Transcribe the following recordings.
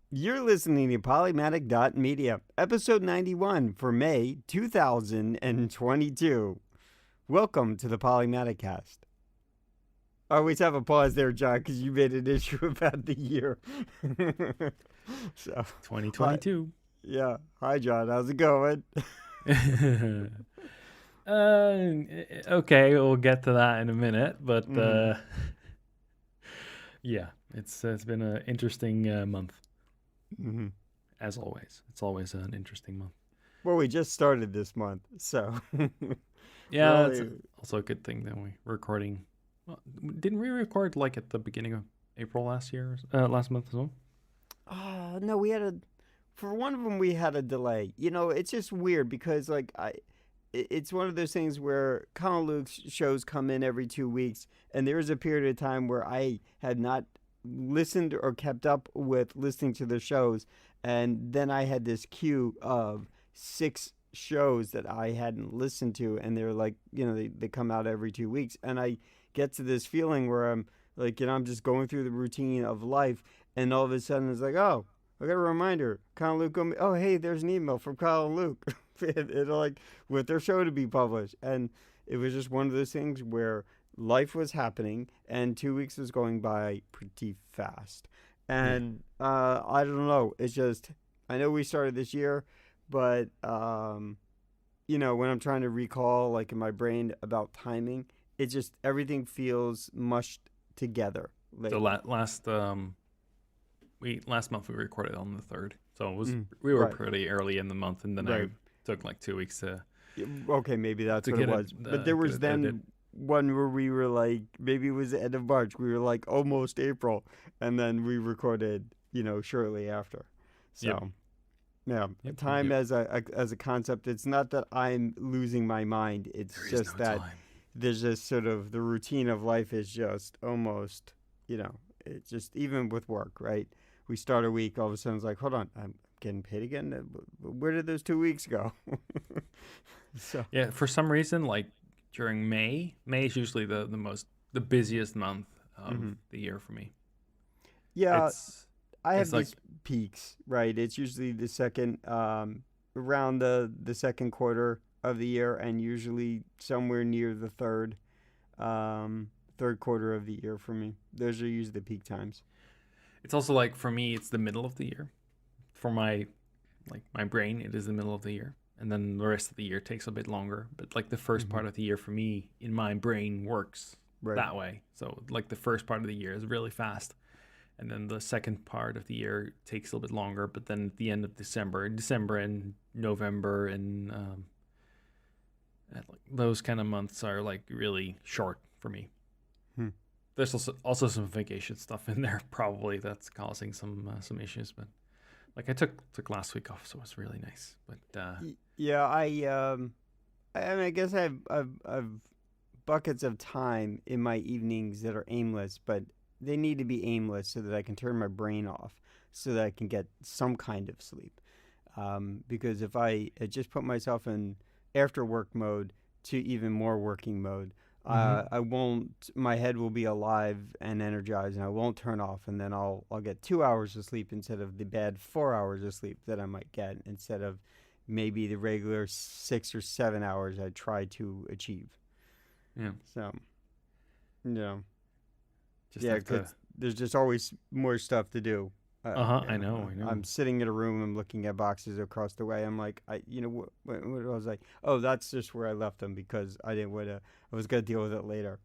You're listening to Polymatic.media, episode 91 for May 2022. Welcome to the Polymaticast. I always have a pause there, John, because you made an issue about the year. So, hi, 2022. yeah. Hi, John. How's it going? Okay, we'll get to that in a minute, but Mm-hmm. yeah, it's been an interesting month Mm-hmm. as always. It's always an interesting month. Well, we just started this month, so we're Yeah, it's only. also a good thing that we're recording. Well, didn't we record like at the beginning of April last year, last month as well? No, we had a. For one of them, we had a delay. It's just weird because, like, it's one of those things where Colin Luke's shows come in every 2 weeks, and there was a period of time where I had not listened or kept up with listening to the shows, and then I had this queue of 6 shows that I hadn't listened to, and they're like, they come out every 2 weeks, and I get to this feeling where I'm like, I'm just going through the routine of life, and all of a sudden it's like, oh, I got a reminder. Colin Luke, oh, hey, there's an email from Colin Luke. It'll like with their show to be published. And it was just one of those things where life was happening and 2 weeks was going by pretty fast. Yeah. And I don't know. It's just, I know we started this year, but, when I'm trying to recall, like in my brain about timing, it just, everything feels mushed together So lately. last month we recorded on the 3rd, so we were Right, pretty early in the month, and then I right. took like 2 weeks Okay, maybe that's to what it get it was. But there get was it edited. then one where we were like, maybe it was the end of March. We were like almost April, and then we recorded, shortly after. Yep. So yeah, Yep. Yep. time Yep. as a concept. It's not that I'm losing my mind. It's There is no just that time. there's just sort of the routine of life is just almost, it's just even with work, right? We start a week, all of a sudden it's like, hold on, I'm getting paid again. Where did those 2 weeks go? So. Yeah, for some reason, like during May is usually the busiest month of Hmm. the year for me. Yeah, It's I it's have like these peaks, right? It's usually the second, around the second quarter of the year, and usually somewhere near the third quarter of the year for me. Those are usually the peak times. it's also like for me, it's the middle of the year. For my brain, it is the middle of the year, and then the rest of the year takes a bit longer. But like the first Hmm. part of the year for me in my brain works Right. that way. So like the first part of the year is really fast, and then the second part of the year takes a little bit longer. But then at the end of December and November and like those kind of months are like really short for me. Hmm. There's also some vacation stuff in there probably that's causing some issues, but like I took last week off, so it was really nice. But Yeah, I mean, I guess I've buckets of time in my evenings that are aimless, but they need to be aimless so that I can turn my brain off, so that I can get some kind of sleep. Because if I just put myself in after work mode to even more working mode, hmm I won't. My head will be alive and energized, and I won't turn off. And then I'll get 2 hours of sleep instead of the bad 4 hours of sleep that I might get instead of maybe the regular 6 or 7 hours I try to achieve. yeah, So yeah, just yeah, have to. because there's just always more stuff to do. I know, I I'm know. sitting in a room. I'm looking at boxes across the way. I'm like, what I was like, oh, that's just where I left them because I didn't want to. I was gonna deal with it later.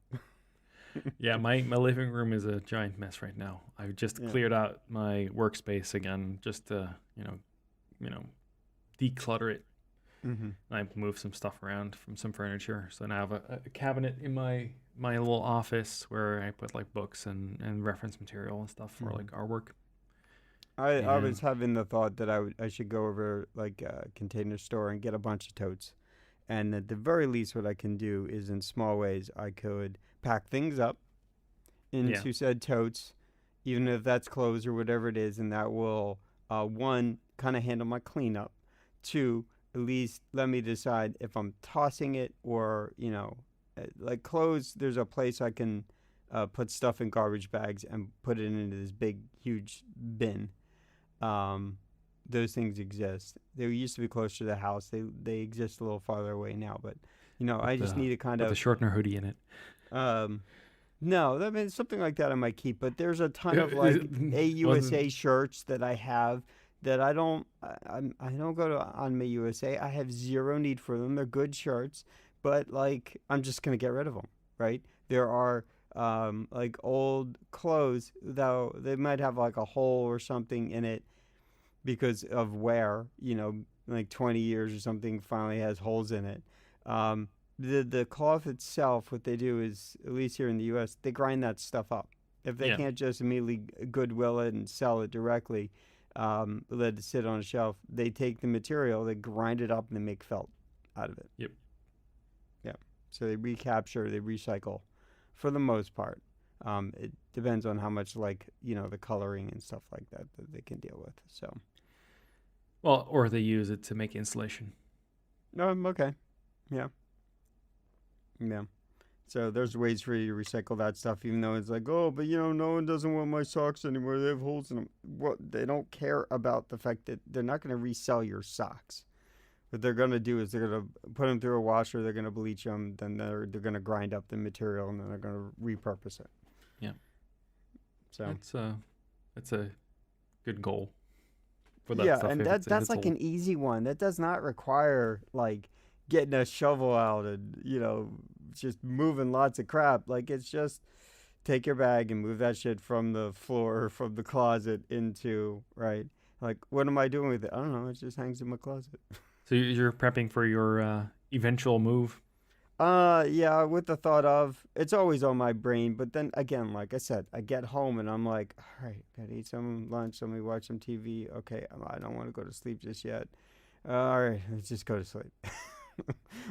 Yeah, my living room is a giant mess right now. I just Yeah. cleared out my workspace again, just to you know declutter it. Mm-hmm. I moved some stuff around from some furniture, so now I have a cabinet in my little office where I put like books and reference material and stuff for Mm-hmm. like our work. I was And having the thought that I should go over like a container store and get a bunch of totes. And at the very least, what I can do is in small ways, I could pack things up yeah, into said totes, even if that's clothes or whatever it is, and that will, one, kind of handle my cleanup. Two, at least let me decide if I'm tossing it or, like clothes, there's a place I can put stuff in garbage bags and put it into this big, huge bin. Um, those things exist. They used to be closer to the house. They exist a little farther away now, but I just need to kind with the of shortener hoodie in it. um, no, I mean something like that I might keep. But there's a ton of like Wasn't AUSA shirts that I have that I don't go to on my USA. I have zero need for them. They're good shirts, but like I'm just gonna get rid of them, right? There are like old clothes though they might have like a hole or something in it because of wear, like 20 years or something finally has holes in it. Um, the cloth itself, what they do is, at least here in the U.S., they grind that stuff up. If they yeah. can't just immediately goodwill it and sell it directly, let it sit on a shelf, they take the material, they grind it up, and they make felt out of it. Yep. Yeah. So they recapture, they recycle for the most part. It depends on how much, like, the coloring and stuff like that that they can deal with. So, Well, or they use it to make insulation. okay. Yeah. Yeah. So there's ways for you to recycle that stuff, even though it's like, oh, but no one doesn't want my socks anymore. They have holes in them. Well, they don't care about the fact that they're not going to resell your socks. What they're going to do is they're going to put them through a washer. They're going to bleach them. Then they're going to grind up the material and then they're going to repurpose it. Yeah. So That's a good goal for that yeah, stuff and if that's it's like old. an easy one. That does not require like getting a shovel out and just moving lots of crap. Like it's just take your bag and move that shit from the floor from the closet into right. Like what am I doing with it? I don't know. It just hangs in my closet. So you're prepping for your eventual move. Yeah, with the thought of it's always on my brain, but then again, like I said, I get home and I'm like, all right, gotta eat some lunch, let me watch some TV. Okay, I don't want to go to sleep just yet. All right, let's just go to sleep.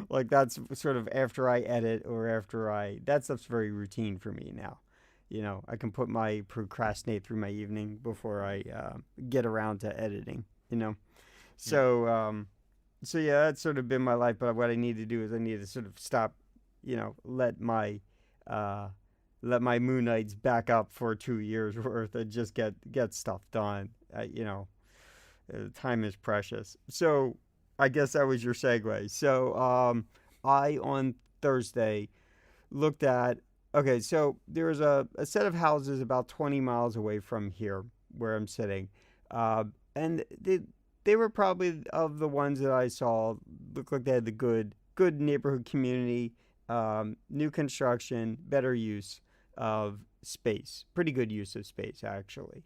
Like that's sort of after I edit or after that stuff's very routine for me now. I can put my procrastinate through my evening before I get around to editing. You know, Yep. so so yeah, that's sort of been my life. But what I need to do is I need to sort of stop, let uh, my moon nights back up for 2 years worth and just get stuff done. Time is precious. So I guess that was your segue. So I on Thursday looked at. Okay, so there was a set of houses about 20 miles away from here where I'm sitting, uh, and they were probably of the ones that I saw looked like they had the good neighborhood community, new construction, better use of space, pretty good use of space actually.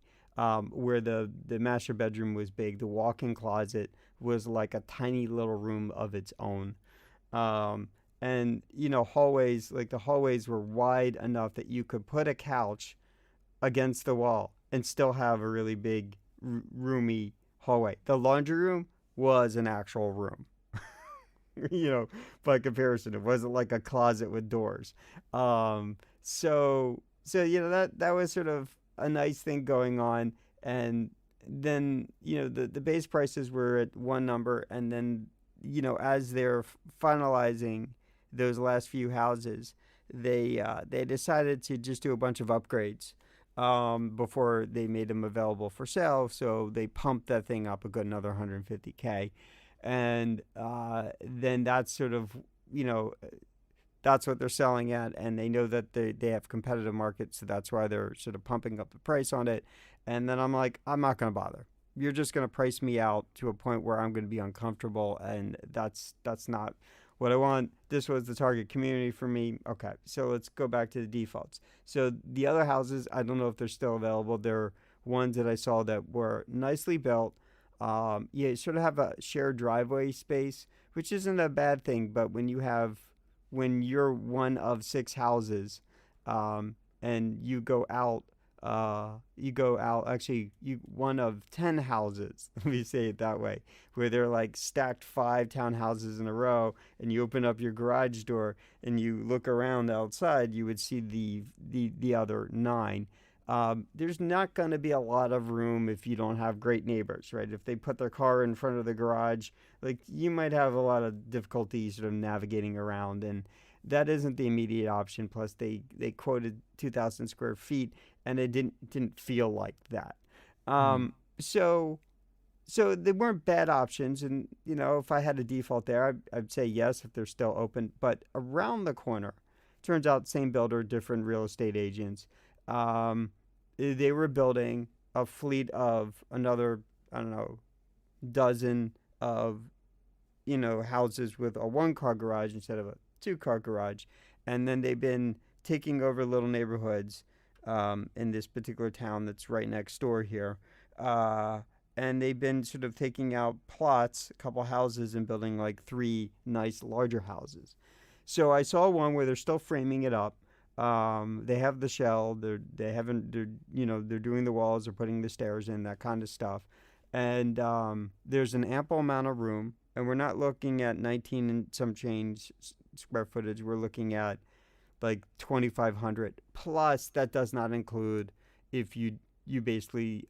Where the master bedroom was big, the walk-in closet was like a tiny little room of its own. Um, and hallways, like the hallways were wide enough that you could put a couch against the wall and still have a really big roomy hallway. The laundry room was an actual room. you know by comparison, it wasn't like a closet with doors. So that was sort of a nice thing going on. And then the base prices were at one number, and then as they're finalizing those last few houses, they decided to just do a bunch of upgrades before they made them available for sale. So they pumped that thing up a good another 150K, and then that's sort of that's what they're selling at, and they know that they have competitive markets, so that's why they're sort of pumping up the price on it. And then I'm like, I'm not going to bother. You're just going to price me out to a point where I'm going to be uncomfortable, and that's not what I want. This was the target community for me. Okay, so let's go back to the defaults. So the other houses, I don't know if they're still available. They're ones that I saw that were nicely built. Yeah, you sort of have a shared driveway space, which isn't a bad thing. But when you're one of six houses, and you go out. Actually, you one of 10 houses. Let me say it that way, where they're like stacked five townhouses in a row, and you open up your garage door and you look around outside, you would see the other nine. There's not going to be a lot of room if you don't have great neighbors, right? If they put their car in front of the garage, like you might have a lot of difficulty sort of navigating around, and that isn't the immediate option. Plus, they quoted 2,000 square feet, and it didn't feel like that. Hmm. so they weren't bad options, and if I had a default there, I'd say yes if they're still open. But around the corner, turns out same builder, different real estate agents. Um, they were building a fleet of another, I don't know, dozen of houses with a one-car garage instead of a two-car garage, and then they've been taking over little neighborhoods in this particular town that's right next door here. Uh, and they've been sort of taking out plots, a couple houses, and building like three nice larger houses. So I saw one where they're still framing it up. They have the shell. They haven't. They're doing the walls. They're putting the stairs in, that kind of stuff. And there's an ample amount of room. And we're not looking at 19 and some change square footage. We're looking at like 2,500. Plus, that does not include if you basically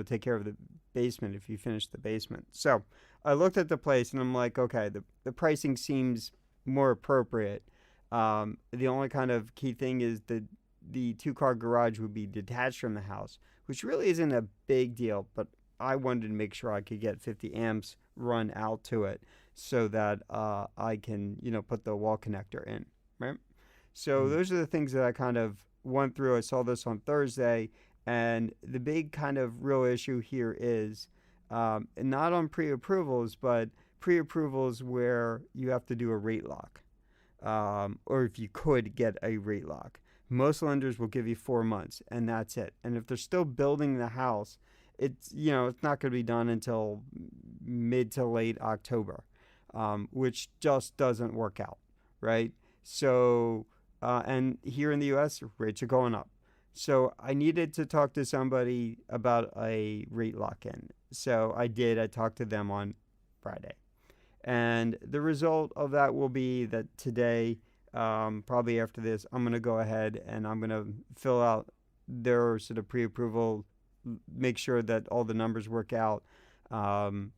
take care of the basement if you finish the basement. So I looked at the place and I'm like, okay, the pricing seems more appropriate. The only kind of key thing is the two-car garage would be detached from the house, which really isn't a big deal, but I wanted to make sure I could get 50 amps run out to it so that I can, put the wall connector in, right? So Mm. those are the things that I kind of went through. I saw this on Thursday, and the big kind of real issue here is not on pre-approvals, but pre-approvals where you have to do a rate lock, or if you could get a rate lock. Most lenders will give you 4 months, and that's it. And if they're still building the house, it's not going to be done until mid to late October, which just doesn't work out, right? So, and here in the U.S., rates are going up. So I needed to talk to somebody about a rate lock-in. So I did. I talked to them on Friday. And the result of that will be that today, probably after this, I'm going to go ahead and I'm going to fill out their sort of pre-approval, make sure that all the numbers work out,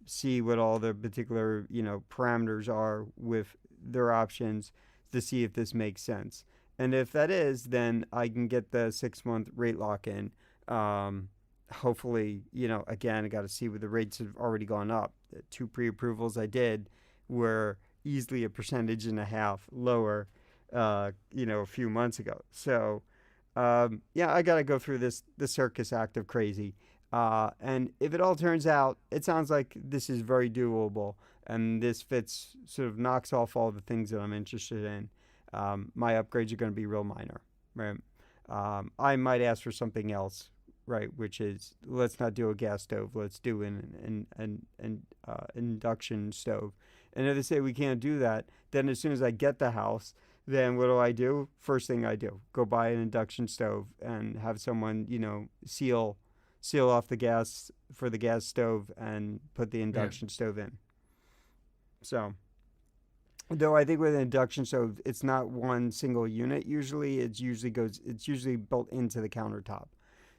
see what all the particular parameters are with their options to see if this makes sense. And if that is, then I can get the 6 month rate lock in. Hopefully, again, I got to see what the rates have already gone up. The two pre approvals I did were easily a percentage and a half lower, a few months ago. So, yeah, I got to go through the circus act of crazy. And if it all turns out, it sounds like this is very doable, and this fits, sort of knocks off all the things that I'm interested in. My upgrades are going to be real minor, right? I might ask for something else, right? Which is, let's not do a gas stove. Let's do an induction stove. And if they say we can't do that, then as soon as I get the house, then what do? First thing I do, go buy an induction stove and have someone, seal off the gas for the gas stove and put the Yeah. induction stove in. So, though I think with an induction stove, it's not one single unit. Usually, it's usually built into the countertop.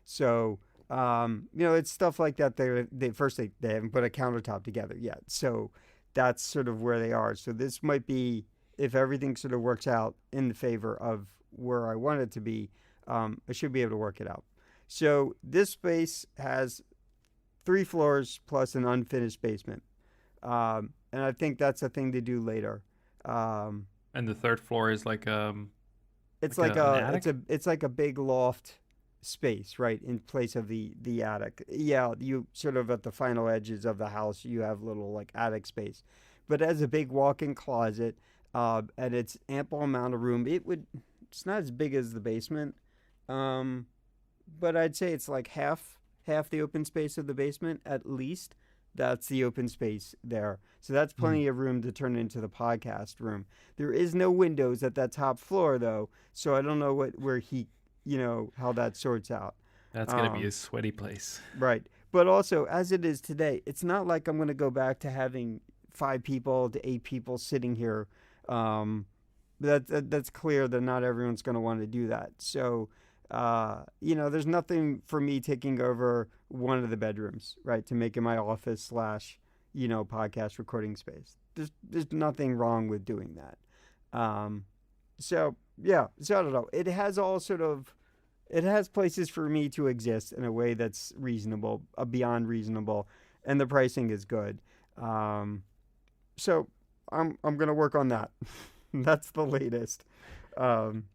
So, it's stuff like that. They haven't put a countertop together yet. So that's sort of where they are. So this might be, if everything sort of works out in the favor of where I want it to be, I should be able to work it out. So this space has 3 floors plus an unfinished basement, and I think that's a thing to do later. Um, And the third floor is it's an attic. it's like a big loft space, right, in place of the attic. Yeah, you sort of at the final edges of the house, you have little like attic space, but as a big walk-in closet, and it's ample amount of room. It's not as big as the basement, um, but I'd say it's like half the open space of the basement at least. That's the open space there. So that's Mm. plenty of room to turn into the podcast room. There is no windows at that top floor though, so I don't know where he, how that sorts out. That's gonna be a Um, sweaty place. right. But also, as it is today, it's not like I'm going to go back to having 5 people to 8 people sitting here. Um, that's clear that not everyone's going to want to do that. So, there's nothing for me taking over one of the bedrooms, right, to make it my office slash, podcast recording space. There's nothing wrong with doing that. Um, so yeah, so I don't know. It has all sort of it has places for me to exist in a way that's reasonable, beyond reasonable, and the pricing is good. Um, so I'm gonna work on that. That's the latest. Um,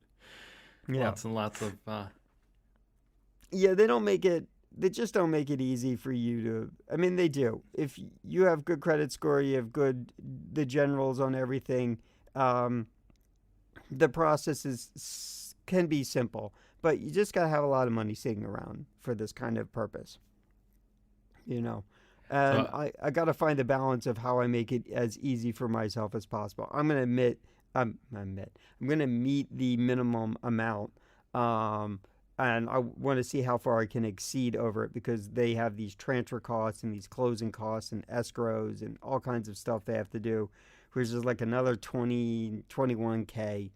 yeah, Lots and lots of yeah. They don't make it. They just don't make it easy for you to. I mean, they do. If you have good credit score, you have good the generals on everything. Um, the process can be simple, but you just gotta have a lot of money sitting around for this kind of purpose. You know. And so I got to find a balance of how I make it as easy for myself as possible. I'm going to I'm going to meet the minimum amount. Um, and I want to see how far I can exceed over it because they have these transfer costs and these closing costs and escrows and all kinds of stuff they have to do, which is like another 21K.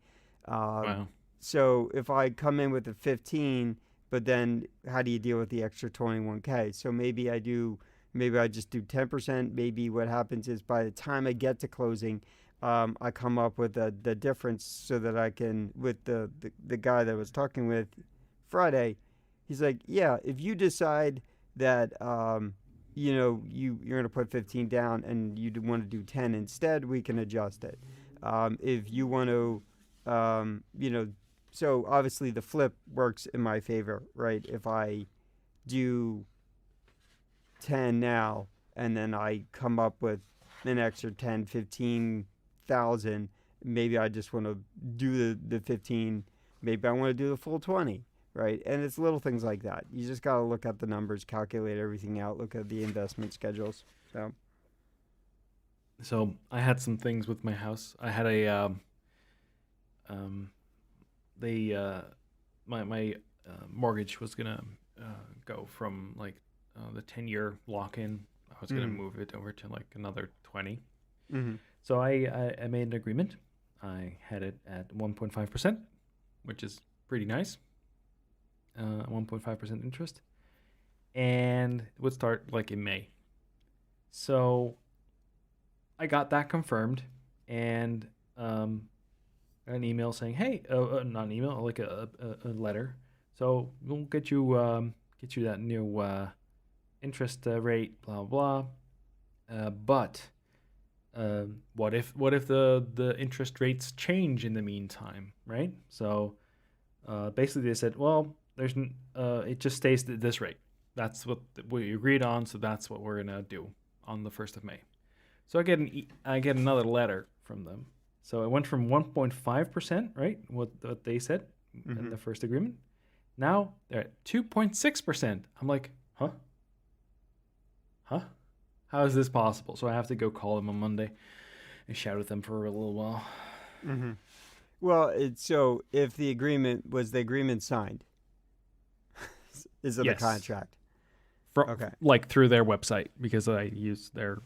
Um, wow. so if I come in with a 15, but then how do you deal with the extra 21K? So maybe I just do 10%. Maybe what happens is by the time I get to closing, I come up with the difference so that I can, with the guy that I was talking with Friday, he's like, yeah, if you decide that, you're going to put 15 down and you want to do 10 instead, we can adjust it. If you want to, so obviously the flip works in my favor, right? If I do 10 now and then I come up with an extra 10, 15,000, maybe I just want to do the 15, maybe I want to do the full 20, right? And it's little things like that. You just got to look at the numbers, calculate everything out, look at the investment schedules. So, So I had some things with my house. I had a um they my mortgage was gonna go from like the 10-year lock in. I was gonna mm-hmm. move it over to like another 20. Mm-hmm. So I made an agreement. I had it at 1.5%, which is pretty nice. 1.5% interest, and it would start like in May. So I got that confirmed, and an email saying, "Hey, not an email, like a letter. So we'll get you that new interest rate, blah blah. But what if the interest rates change in the meantime, right? So basically they said, well, it just stays at this rate. That's what we agreed on, so that's what we're gonna do on the 1st of May. So I get another letter from them. So it went from 1.5%, right? What they said in Mm-hmm. the first agreement. Now they're at 2.6%. I'm like, huh? Huh? How is this possible? So I have to go call them on Monday and shout at them for a little while. Mm-hmm. Well, so if the agreement signed, is it a Yes, contract? from Okay. like through their website because I use their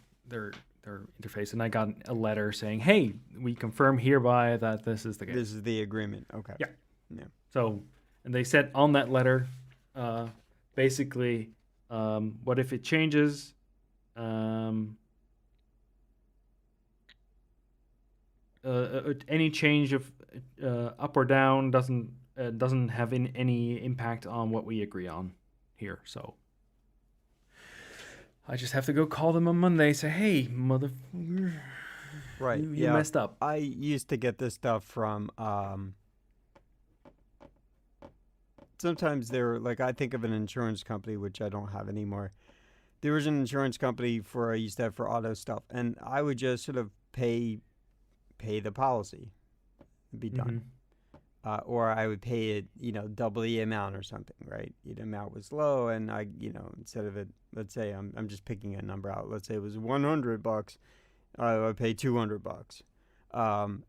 interface, and I got a letter saying, "Hey, we confirm hereby that this is the This case." is the agreement. Okay. Yeah. Yeah. So, and they said on that letter, uh, basically, what if it changes? Um, any change of up or down doesn't have any impact on what we agree on here. So I just have to go call them on Monday. Say, hey, mother, Right. you Yeah. messed up. I used to get this stuff from sometimes they're like I think of an insurance company which I don't have anymore. There was an insurance company for I used to have for auto stuff and I would just sort of pay the policy. It'd be done. Mm-hmm. Or I would pay it, double the amount or something, right? The amount was low, and instead of it, let's say I'm just picking a number out. Let's say it was $100, I would pay $200,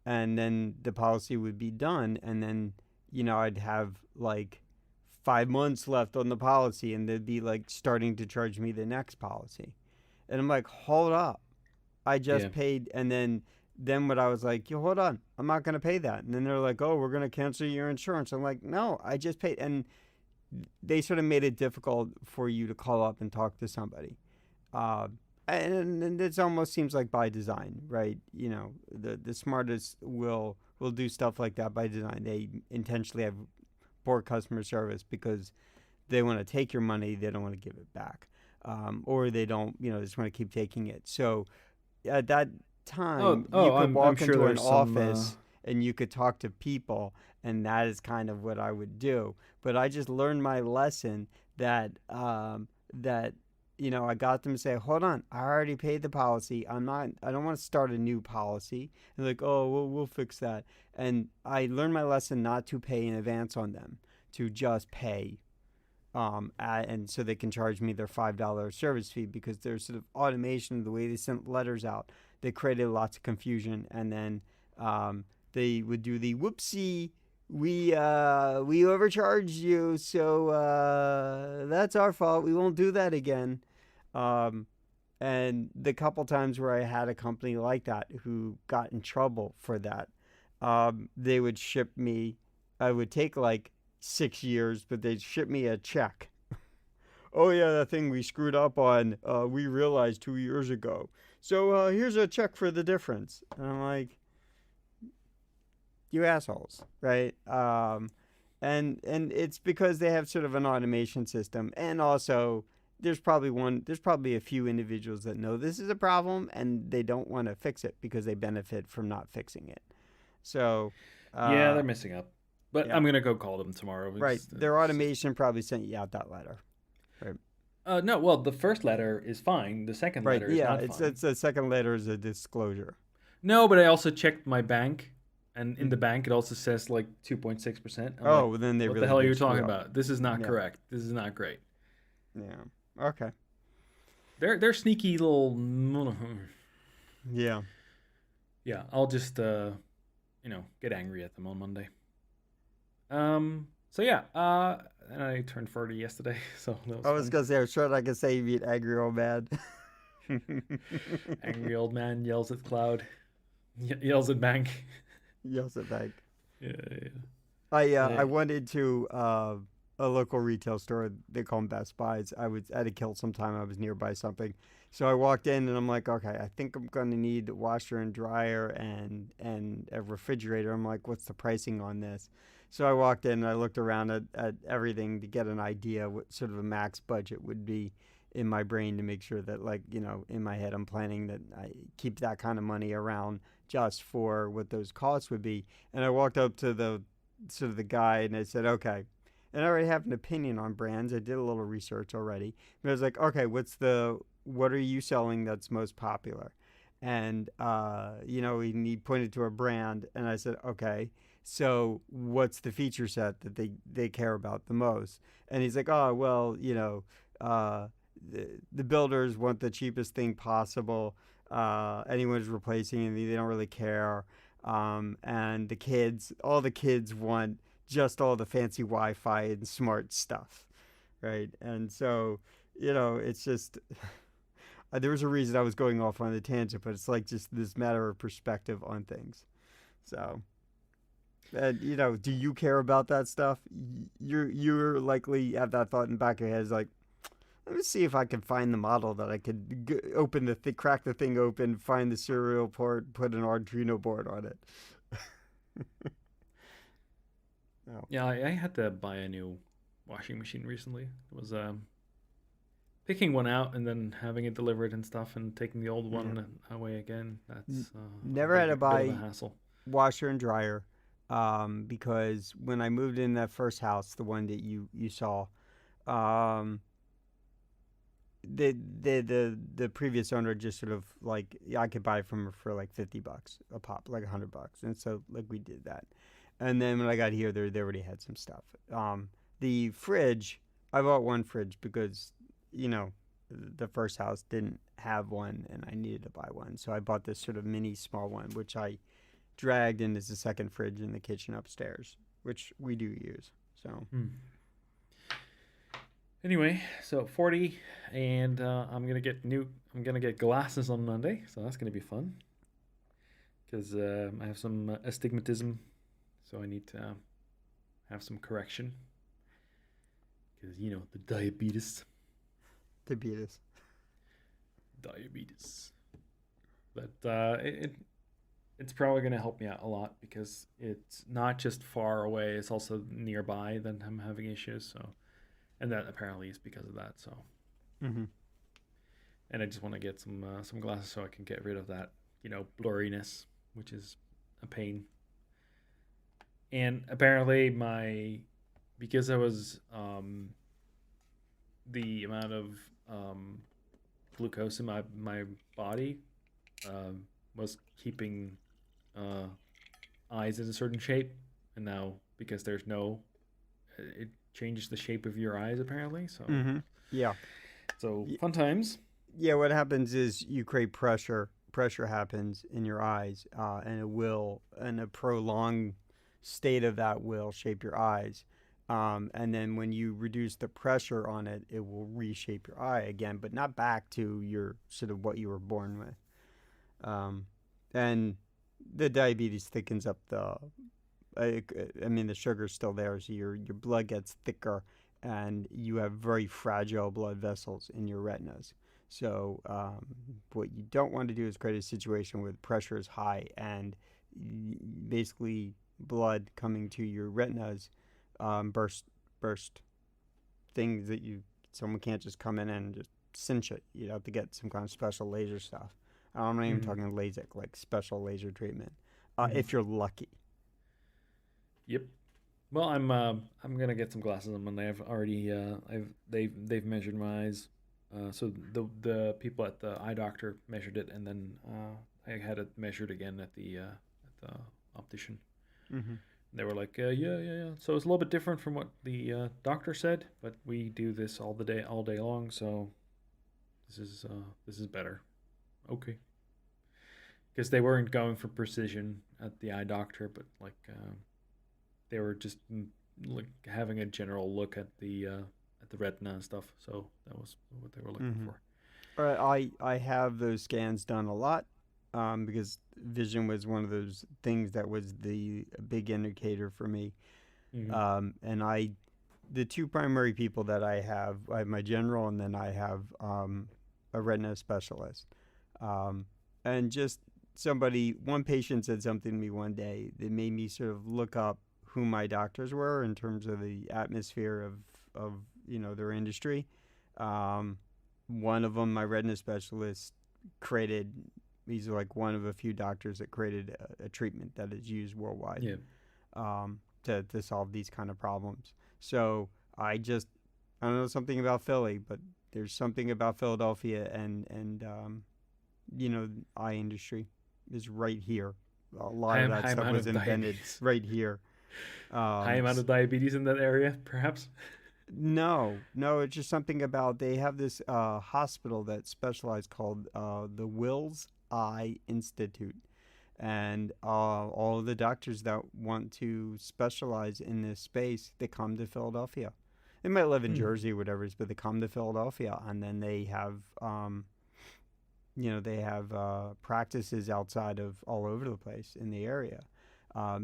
and then the policy would be done, and then I'd have like 5 months left on the policy, and they'd be like starting to charge me the next policy, and I'm like, hold up, I Yeah. just paid, and then what I was like, yo, hold on, I'm not gonna pay that. And then they're like, oh, we're gonna cancel your insurance. I'm like, no, I just paid, and they sort of made it difficult for you to call up and talk to somebody. Uh, and it almost seems like by design, right? The smartest will do stuff like that by design. They intentionally have poor customer service because they want to take your money, they don't want to give it back, or they don't, they just want to keep taking it. So at that Oh, time, you oh, could I'm walk sure into an there's some. office and you could talk to people, and that is kind of what I would do. But I just learned my lesson that that I got them to say, "Hold on, I already paid the policy. I don't want to start a new policy." And like, "Oh, we'll fix that." And I learned my lesson not to pay in advance on them, to just pay and so they can charge me their $5 service fee because there's sort of automation of the way they sent letters out. They created lots of confusion, and then they would do the whoopsie. We overcharged you, so that's our fault. We won't do that again. Um, and the couple times where I had a company like that who got in trouble for that, they would ship me. I would take like 6 years, but they'd ship me a check. Oh yeah, that thing we screwed up on. We realized 2 years ago. So here's a check for the difference. And I'm like, you assholes, right? And it's because they have sort of an automation system, and also there's probably a few individuals that know this is a problem and they don't want to fix it because they benefit from not fixing it. So, Yeah, uh, they're messing up. But yeah, I'm gonna go call them tomorrow. right. Their It's just automation probably sent you out that letter. Right. no. Well, the first letter is fine. The second Right. letter is Yeah. not It's fine. the second letter is a disclosure. No, but I also checked my bank, and in the Mm. bank it also says like 2.6%. I'm like, Oh, well, then they what the really hell are you did talking screw up. about? This is not Yeah. correct. This is not great. Yeah. Okay. They're sneaky little. Yeah. Yeah, I'll just get angry at them on Monday. So yeah, and I turned 40 yesterday, so that was I was fun. gonna say I was sure I could say you beat angry old mad. Angry old man yells at cloud, yells at bank. Yes, it back. Yeah, yeah. I went into a local retail store. They call them Best Buys. I was at a kill sometime. I was nearby something, so I walked in and I'm like, okay, I think I'm gonna need a washer and dryer and a refrigerator. I'm like, what's the pricing on this? So I walked in and I looked around at everything to get an idea what sort of a max budget would be in my brain to make sure that like in my head I'm planning that I keep that kind of money around just for what those costs would be. And I walked up to the sort of the guy and I said, okay. And I already have an opinion on brands. I did a little research already. But I was like, okay, what are you selling that's most popular? And he pointed to a brand, and I said, okay, so what's the feature set that they care about the most? And he's like, oh well, the builders want the cheapest thing possible. Anyone who's replacing it, they don't really care. And all the kids want just all the fancy Wi-Fi and smart stuff, right? And so, it's just there was a reason I was going off on the tangent, but it's like just this matter of perspective on things. So, and do you care about that stuff? You're likely have that thought in the back of your head, is like, let me see if I can find the model that I could open crack the thing open, find the serial port, put an Arduino board on it. Oh. Yeah, I had to buy a new washing machine recently. It was picking one out and then having it delivered and stuff, and taking the old Yeah. one away again. That's a Never had to bit of a buy hassle. washer and dryer because when I moved in that first house, the one that you saw, um, the previous owner just sort of like, I could buy it from her for like $50 a pop, like $100, and so like we did that. And then when I got here, they already had some stuff. The fridge, I bought one fridge because you know the first house didn't have one, and I needed to buy one, so I bought this sort of mini small one, which I dragged in as the second fridge in the kitchen upstairs, which we do use. So. Hmm. Anyway, so 40, and I'm gonna get glasses on Monday, so that's gonna be fun. Because I have some astigmatism, so I need to have some correction. Because the diabetes. Diabetes. Diabetes. But it's probably going to help me out a lot because it's not just far away; it's also nearby that I'm having issues. So, and that apparently is because of that. So, Mm-hmm. and I just want to get some glasses so I can get rid of that, blurriness, which is a pain. And apparently, because I was the amount of um, glucose in my body was keeping uh, eyes in a certain shape, and now because there's no, it changes the shape of your eyes apparently. So Mm-hmm. Yeah. fun times. Yeah, what happens is you create pressure. Pressure happens in your eyes, and and a prolonged state of that will shape your eyes. And then when you reduce the pressure on it, it will reshape your eye again, but not back to your sort of what you were born with. Um, and the diabetes thickens up I mean, the sugar's still there, so your blood gets thicker, and you have very fragile blood vessels in your retinas. So, what you don't want to do is create a situation where the pressure is high and basically blood coming to your retinas burst things that someone can't just come in and just cinch it. You'd have to get some kind of special laser stuff. I'm not even Mm-hmm. talking LASIK, like special laser treatment, Mm-hmm. if you're lucky. Yep. Well, I'm gonna get some glasses on Monday. I've already they've measured my eyes. So the people at the eye doctor measured it, and then I had it measured again at the optician. Mm-hmm. They were like, yeah. So it's a little bit different from what the doctor said, but we do this all day long. So this is better. Okay, because they weren't going for precision at the eye doctor, but like they were just like having a general look at the retina and stuff. So that was what they were looking Mm-hmm. for. I have those scans done a lot, because vision was one of those things that was the big indicator for me. Mm-hmm. And the two primary people that I have my general, and then I have a retina specialist. Um, and just one patient said something to me one day that made me sort of look up who my doctors were in terms of the atmosphere of their industry. Um, One of them, my retina specialist, created. He's like one of a few doctors that created a treatment that is used worldwide, Yeah. to solve these kind of problems. So I don't know something about Philly, but there's something about Philadelphia and eye industry is right here. A lot of that High stuff amount was of invented diabetes. right here. High amount of diabetes in that area, perhaps. No, no, it's just something about they have this hospital that specialized called the Wills Eye Institute, and all of the doctors that want to specialize in this space, they come to Philadelphia. They might live in Hmm. Jersey or whatever, but they come to Philadelphia, and then they have practices outside of all over the place in the area.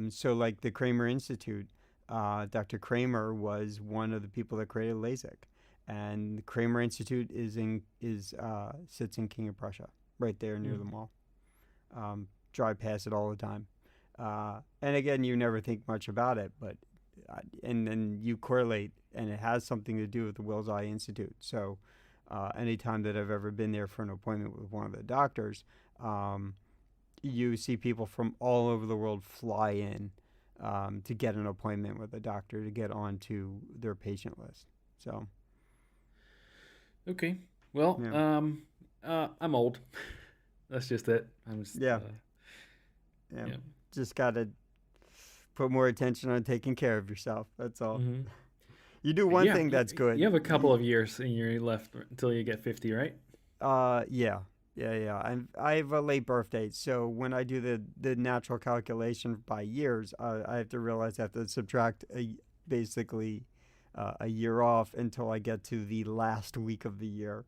So like the Kramer Institute, Dr. Kramer was one of the people that created LASIK, and the Kramer Institute sits in King of Prussia, right there near Hmm. the mall. Drive past it all the time, and again, you never think much about it, but and then you correlate, and it has something to do with the Wills Eye Institute. So, anytime that I've ever been there for an appointment with one of the doctors, um, you see people from all over the world fly in, to get an appointment with a doctor to get onto their patient list. So, Okay. Well, yeah, I'm old. That's just it. I'm just yeah, yeah. yeah. Just gotta put more attention on taking care of yourself. That's all. Mm-hmm. You do one Yeah, thing that's you good. have a couple of years in your left until you get 50, right? Yeah, yeah. I have a late birthday, so when I do the natural calculation by years, I have to realize I have to subtract basically a year off until I get to the last week of the year.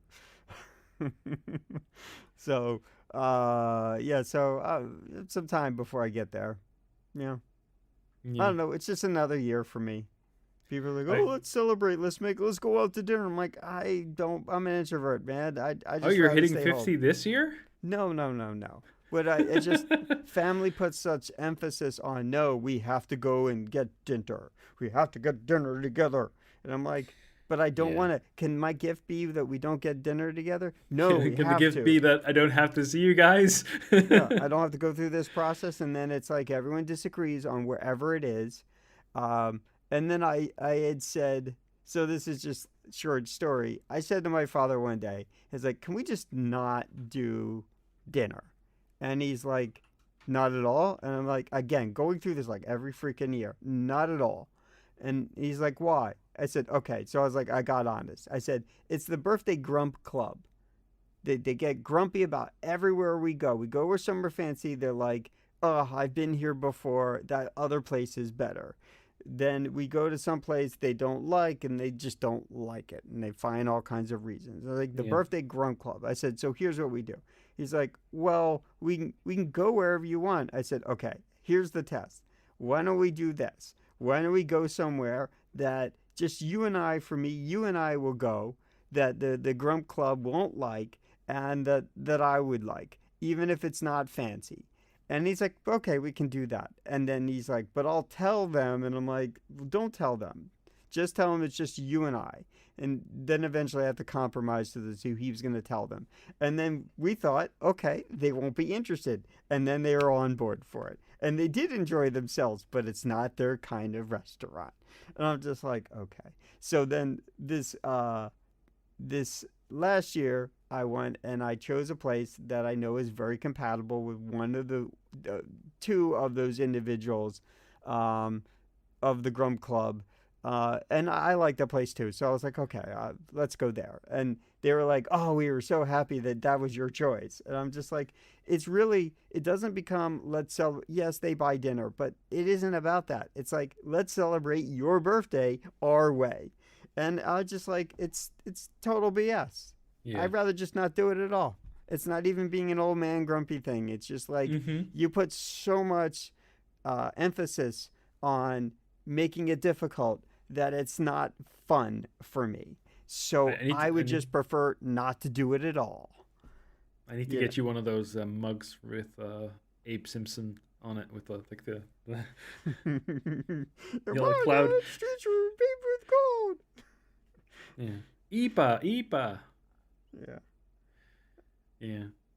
So, yeah, so some time before I get there. Yeah, I Yeah. don't know. It's just another year for me. People are like, I "Oh, let's celebrate. Let's go out to dinner." I'm like, I'm an introvert, man. I Oh, just you're rather hitting stay home. 50 this year? No, no, no, no. But I just family puts such emphasis on no, we have to go and get dinner. We have to get dinner together. And I'm like, but I don't Yeah. want to. Can my gift be that we don't get dinner together? No, we Can the have gift to. be that I don't have to see you guys? Yeah, I don't have to go through this process, and then it's like everyone disagrees on wherever it is. Um, and then I had said, so this is just short story. I said to my father one day, he's like, "Can we just not do dinner?" And he's like, "Not at all." And I'm like, again, going through this like every freaking year, not at all. And he's like, "Why?" I said, "Okay." So I was like, I got honest. I said, "It's the birthday grump club." They get grumpy about everywhere we go. We go where somewhere fancy. They're like, oh, I've been here before. That other place is better. Then we go to some place they don't like and they just don't like it. And they find all kinds of reasons. They're like the Yeah. birthday grunt club. I said, so here's what we do. He's like, well, we can go wherever you want. I said, okay, here's the test. Why don't we do this? Why don't we go somewhere that just you and I, for me, you and I will go, that the grump club won't like, and that I would like, even if it's not fancy. And he's like, okay, we can do that. And then he's like, but I'll tell them. And I'm like, well, don't tell them. Just tell them it's just you and I. And then eventually I have to compromise to the two. He was going to tell them. And then we thought, okay, they won't be interested. And then they were on board for it. And they did enjoy themselves, but it's not their kind of restaurant. And I'm just like, okay. So then this last year I went and I chose a place that I know is very compatible with one of the two of those individuals um, of the Grum Club. And I like the place too. So I was like, okay, let's go there. And they were like, oh, we were so happy that that was your choice. And I'm just like, it's really, it doesn't become, let's sell, yes, they buy dinner, but it isn't about that. It's like, let's celebrate your birthday our way. And I just like, it's total BS. Yeah. I'd rather just not do it at all. It's not even being an old man grumpy thing. It's just like Mm-hmm. you put so much emphasis on making it difficult that it's not fun for me. So I need I to. would just prefer not to do it at all. I need to You know, get you one of those mugs with Abe Simpson on it with like the yellow cloud. the streets were paved with gold. Yeah. Ipa, Ipa. Yeah.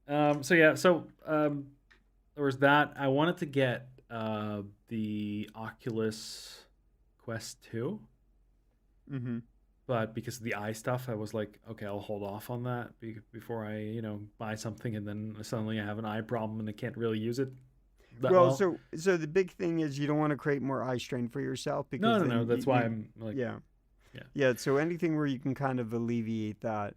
Yeah. So yeah. So there was that. I wanted to get the Oculus Quest 2, Mm-hmm. but because of the eye stuff, I was like, okay, I'll hold off on that before I buy something and then suddenly I have an eye problem and I can't really use it that Well, well. so the big thing is you don't want to create more eye strain for yourself No, because no, no. then That's why I'm like, yeah. yeah. Yeah, so anything where you can kind of alleviate that,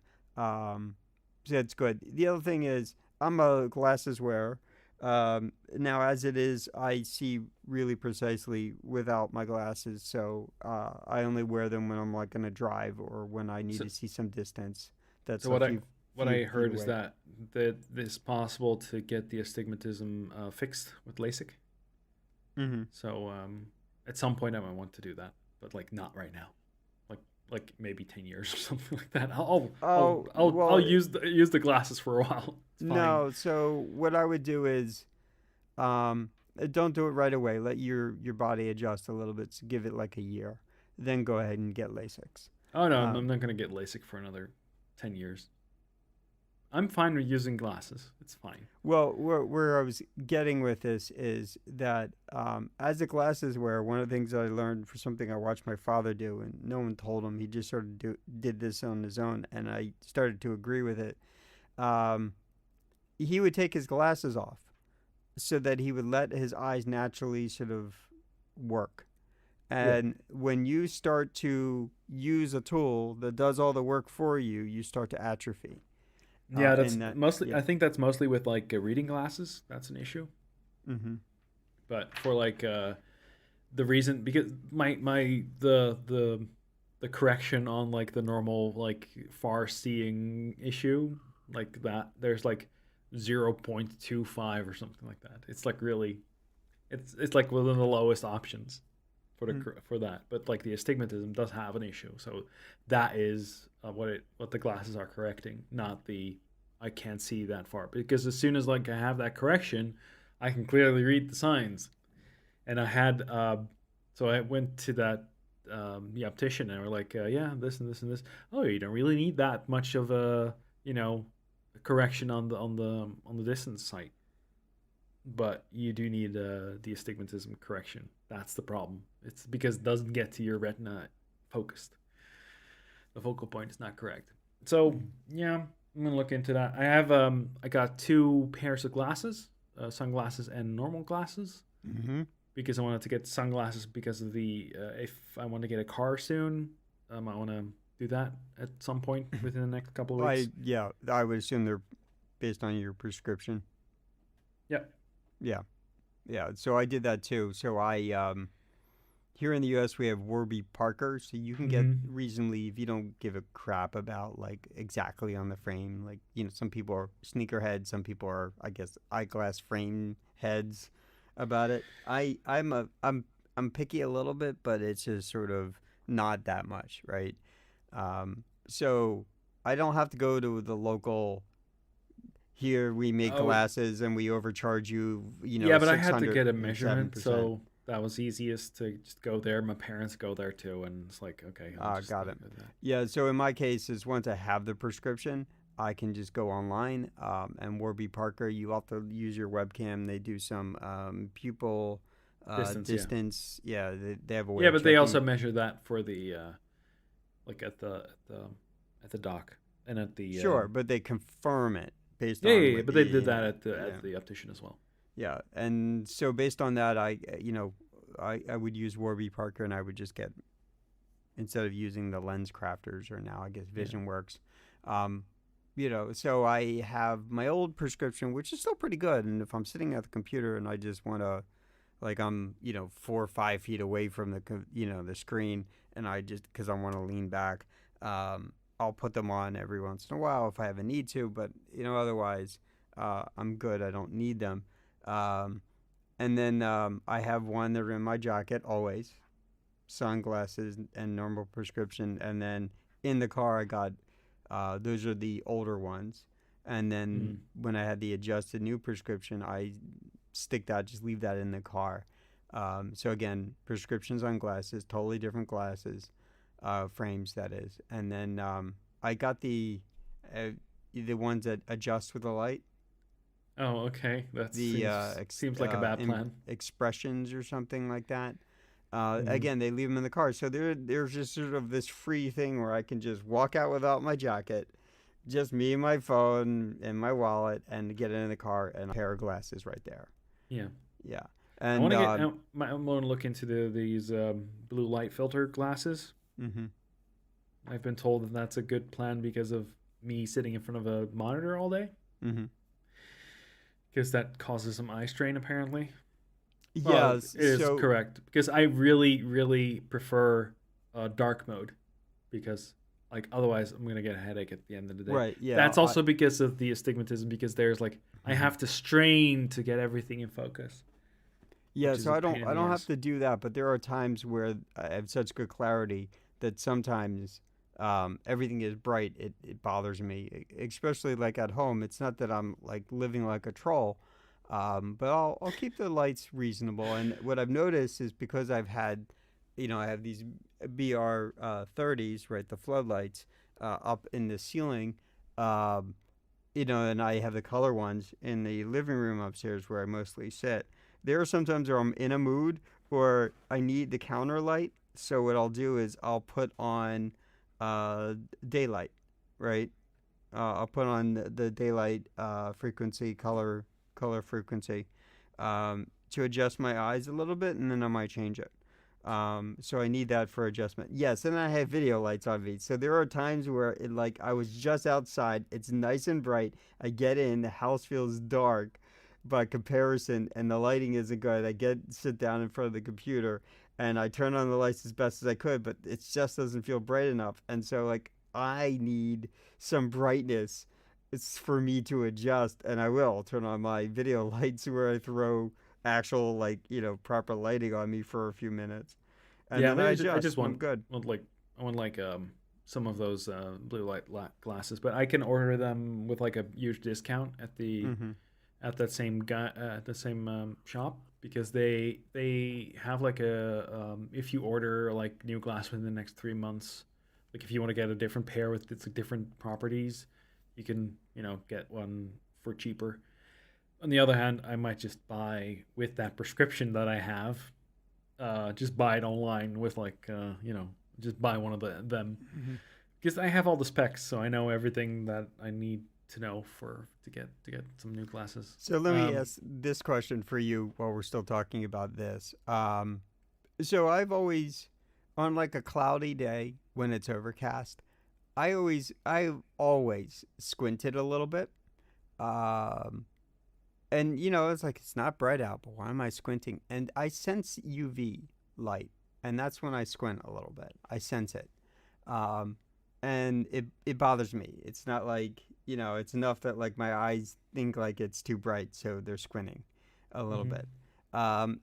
that's good. The other thing is, I'm a glasses wearer. Now, as it is, I see really precisely without my glasses, so I only wear them when I'm like going to drive or when I need So, to see some distance. That's so a what I feet heard is away. that it's possible to get the astigmatism fixed with LASIK. Mm-hmm. So at some point I might want to do that, but like not right now. Like maybe 10 years or something like that. Oh, I'll well, use the glasses for a while. It's fine. no. So what I would do is, Um, don't do it right away. Let your body adjust a little bit. So give it like a year, then go ahead and get LASIX. Oh no, I'm Um, not gonna get LASIK for another 10 years. I'm fine with using glasses. It's fine. well, where I was getting with this is that as a glasses wearer, one of the things that I learned for something I watched my father do, and no one told him. He just sort of did this on his own, and I started to agree with it. Um, he would take his glasses off so that he would let his eyes naturally sort of work. Yeah. And when you start to use a tool that does all the work for you, you start to atrophy. Yeah, that's In that, mostly. yeah. I think that's mostly with like reading glasses. That's an issue. Mm-hmm. But for like the reason because the correction on like the normal like far seeing issue like that there's like 0.25 or something like that. It's like really it's like within the lowest options for the for that. But like the astigmatism does have an issue. So that is what the glasses are correcting, not the I can't see that far, because as soon as like I have that correction, I can clearly read the signs. And I had so I went to that the optician, and we're like, yeah, this and this and this. Oh, you don't really need that much of a, you know, correction on the distance site, but you do need the astigmatism correction. That's the problem. It's because it doesn't get to your retina focused. The focal point is not correct. So yeah, I'm gonna look into that. I got two pairs of glasses, sunglasses and normal glasses, Mm-hmm. because I wanted to get sunglasses because of the if I want to get a car soon, I want to do that at some point within the next couple of weeks. I would assume they're based on your prescription. Yep. Yeah, yeah. So I did that too. So I here in the U.S. we have Warby Parker, so you can get Mm-hmm. reasonably if you don't give a crap about like exactly on the frame. Like some people are sneakerheads, some people are I guess eyeglass frame heads about it. I'm picky a little bit, but it's just sort of not that much, right? So I don't have to go to the local. Here we make Oh, glasses and we overcharge you, yeah, but I six had to hundred get a and seven measurement, percent. so that was easiest to just go there. My parents go there too, and it's like, okay, I'll just Got go it. with that. Yeah. So in my case, is once I have the prescription, I can just go online. And Warby Parker, you have to use your webcam. They do some pupil Distance, yeah, distance. Yeah, they have a way yeah, of but they also checking. measure that for the like at the dock and at the Sure, but they confirm it based yeah, on yeah, yeah, what but they the did that yeah. at the optician as well. Yeah, and so based on that, I would use Warby Parker, and I would just get instead of using the lens crafters or now I guess Yeah, Vision Works. Um, so I have my old prescription, which is still pretty good. And if I'm sitting at the computer and I just want to, like, I'm 4 or 5 feet away from the screen, and I just because I want to lean back, I'll put them on every once in a while if I have a need to. But otherwise, I'm good. I don't need them. Um, and then I have one that are in my jacket always, sunglasses and normal prescription, and then in the car I got those are the older ones, and then mm-hmm. when I had the adjusted new prescription, I just leave that in the car. So again, prescriptions on glasses, totally different glasses, frames that is, and then I got uh, the ones that adjust with the light, Oh, okay, that the seems like a bad plan. expressions or something like that. Mm-hmm. Again, they leave them in the car, so there's just sort of this free thing where I can just walk out without my jacket, just me and my phone and my wallet, and get in the car and a pair of glasses right there. Yeah, Yeah, I want and to get. I want to look into these blue light filter glasses. mm-hmm. I've been told that that's a good plan because of me sitting in front of a monitor all day, Mm-hmm. because that causes some eye strain apparently. Well, it Yes. is So correct because I really, really prefer dark mode, because like otherwise I'm gonna get a headache at the end of the day. right, yeah, That's also because of the astigmatism, because there's like I mhm. have to strain to get everything in focus, Yeah. which is So a I pain don't in I the don't have ass. to do that, but there are times where I have such good clarity that sometimes everything is bright. It bothers me, especially like at home. It's not that I'm like living like a troll, but I'll keep the lights reasonable. And what I've noticed is because I've had, I have these BR 30s, right, the floodlights up in the ceiling. Um, and I have the color ones in the living room upstairs where I mostly sit. There are sometimes where I'm in a mood where I need the counter light. So what I'll do is I'll put on uh, daylight, right? I'll put on the daylight frequency, color frequency, to adjust my eyes a little bit, and then I might change it. So I need that for adjustment. Yes, and I have video lights on me. So there are times where like I was just outside. It's nice and bright. I get in, the house feels dark by comparison, and the lighting isn't good. I sit down in front of the computer, and I turn on the lights as best as I could, but it just doesn't feel bright enough. And so like I need some brightness. It's for me to adjust, and I will turn on my video lights where I throw actual like proper lighting on me for a few minutes, and Yeah, then I I just adjust. I'm want good. want like I want like some of those blue light glasses, but I can order them with like a huge discount Mm-hmm. at that same guy at the same shop, because they have like a if you order like new glass within the next 3 months, like if you want to get a different pair with its like, different properties, you can get one for cheaper. On the other hand, I might just buy with that prescription that I have, just buy it online with like just buy one of them, Mm-hmm. because I have all the specs, so I know everything that I need to know for to get some new glasses. So let me ask this question for you while we're still talking about this. So I've always, on like a cloudy day when it's overcast, I always squinted a little bit. Um, and it's like it's not bright out, but why am I squinting? And I sense UV light, and that's when I squint a little bit. I sense it. Um, and it bothers me. It's not like it's enough that like my eyes think like it's too bright, so they're squinting a little Mhm. bit.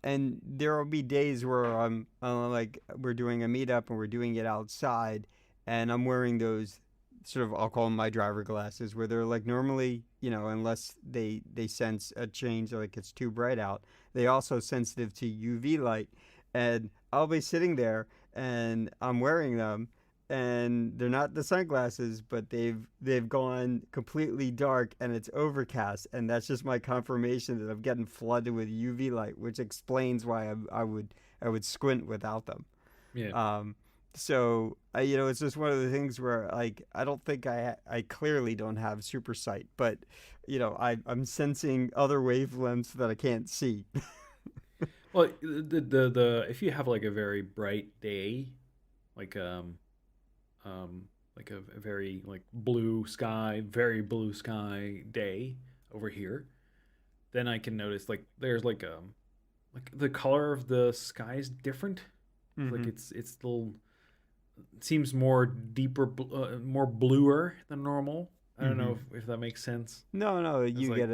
And there will be days where I'm like we're doing a meetup and we're doing it outside, and I'm wearing those sort of I'll call them my driver glasses, where they're like normally unless they sense a change like it's too bright out, they also sensitive to UV light, and I'll be sitting there and I'm wearing them and they're not the sunglasses, but they've gone completely dark and it's overcast, and that's just my confirmation that I'm getting flooded with UV light, which explains why I would squint without them. Yeah. Um, so it's just one of the things where like I don't think I clearly don't have super sight, but I'm sensing other wavelengths that I can't see. Well, the if you have like a very bright day, like um like a very like very blue sky day over here, then I can notice like there's like the color of the sky is different. Like Mm-hmm. it's little, it seems more more bluer than normal. I don't Mm-hmm. know if that makes sense. No, no, It's you like,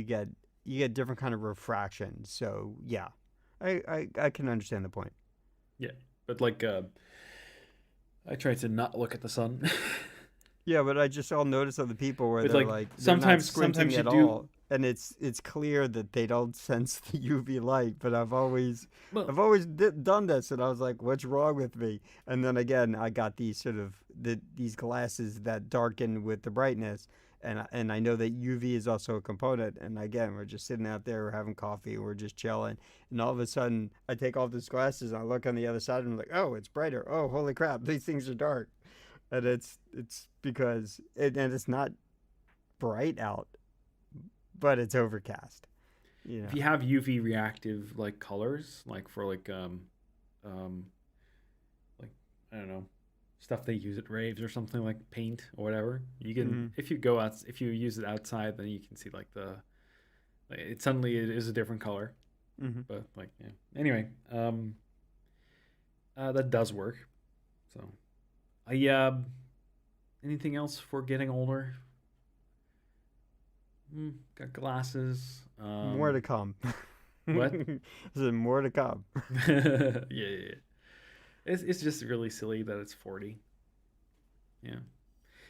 get you get different kind of refraction. So yeah, I can understand the point. yeah, but like I try to not look at the sun. Yeah, but I just all notice other people where But they're like like they're not sometimes squinting you at do. all, and it's clear that they don't sense the UV light. But I've always Well, I've always done this, and I was like, "What's wrong with me?" And then again, I got these sort of these glasses that darken with the brightness, and I know that UV is also a component. And again, we're just sitting out there, we're having coffee, we're just chilling, and all of a sudden, I take off these glasses, and I look on the other side, and I'm like, "Oh, it's brighter! Oh, holy crap! These things are dark." And it's because and it's not bright out, but it's overcast. You if know. you have UV reactive like colors, like for um like I don't know, stuff they use at raves or something, like paint or whatever, you can, Mm-hmm. if you use it outside, then you can see like it suddenly it is a different color. Mm-hmm. But like, yeah. Anyway, that does work. So I anything else for getting older? Got glasses. More to come. What? There's more to come. Yeah, yeah, yeah. It's just really silly that it's 40. Yeah,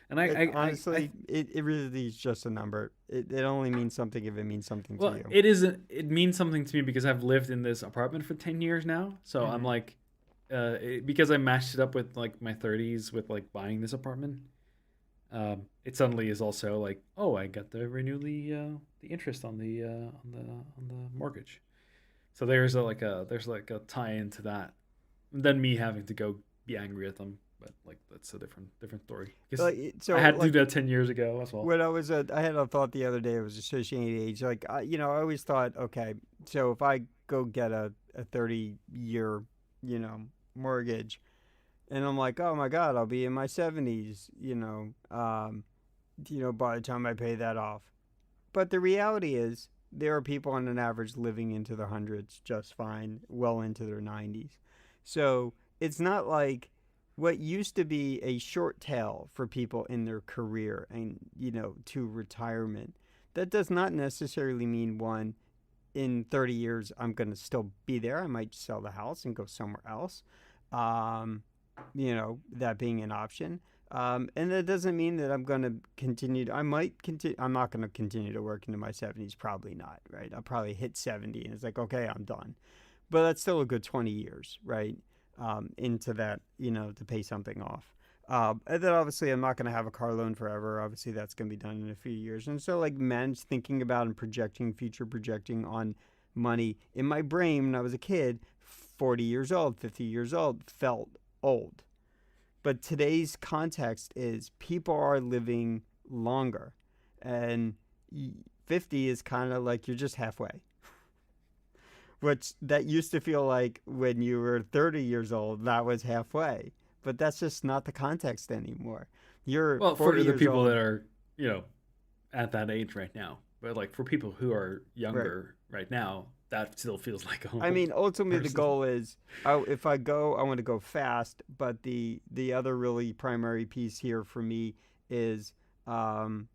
and It I honestly, it really is just a number. It only means something if it means something to well, you. it isn't. It means something to me because I've lived in this apartment for 10 years now. So I'm Mm-hmm. like, because I matched it up with like my 30s with like buying this apartment. It suddenly is also like, oh, I got to renew the interest on the mortgage. So there's like a tie into that. And then me having to go be angry at them, but like that's a different story. Because I So had to do like that 10 years ago as well. when I had a thought the other day. It was associated age. Like I always thought, okay, so if I go get a 30-year, mortgage, and I'm like, oh my god, I'll be in my 70s, by the time I pay that off. But the reality is, there are people on an average living into their hundreds just fine, well into their 90s. So it's not like what used to be a short tail for people in their career and, to retirement. That does not necessarily mean one, in 30 years, I'm going to still be there. I might sell the house and go somewhere else. Um, that being an option. And that doesn't mean that I'm going to continue. I might continue. I'm not going to continue to work into my 70s. Probably not, right? I'll probably hit 70 and it's like, okay, I'm done. But that's still a good 20 years, right? Into that, to pay something off. And then obviously I'm not going to have a car loan forever. Obviously that's going to be done in a few years. And so like thinking about and projecting on money in my brain when I was a kid, 40 years old, 50 years old, felt old. But today's context is people are living longer. And 50 is kind of like you're just halfway. Which that used to feel like when you were 30 years old, that was halfway. But that's just not the context anymore. You're Well, 40 for the years people that old. are, at that age right now. But like for people who are Right. younger right now, that still feels like an I old mean, ultimately, the person. goal is if I go, I want to go fast. But the other really primary piece here for me is, um,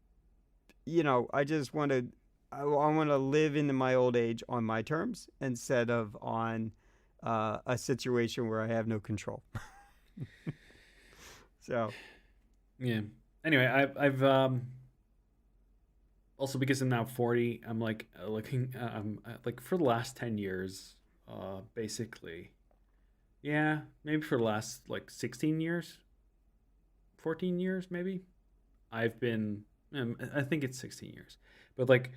I just want to, I want to live into my old age on my terms instead of on a situation where I have no control. So, Yeah. Anyway, I've also because I'm now 40, I'm like looking like for the last 10 years, basically. Yeah, maybe for the last like 16 years, 14 years maybe. I've been I think it's 16 years. But like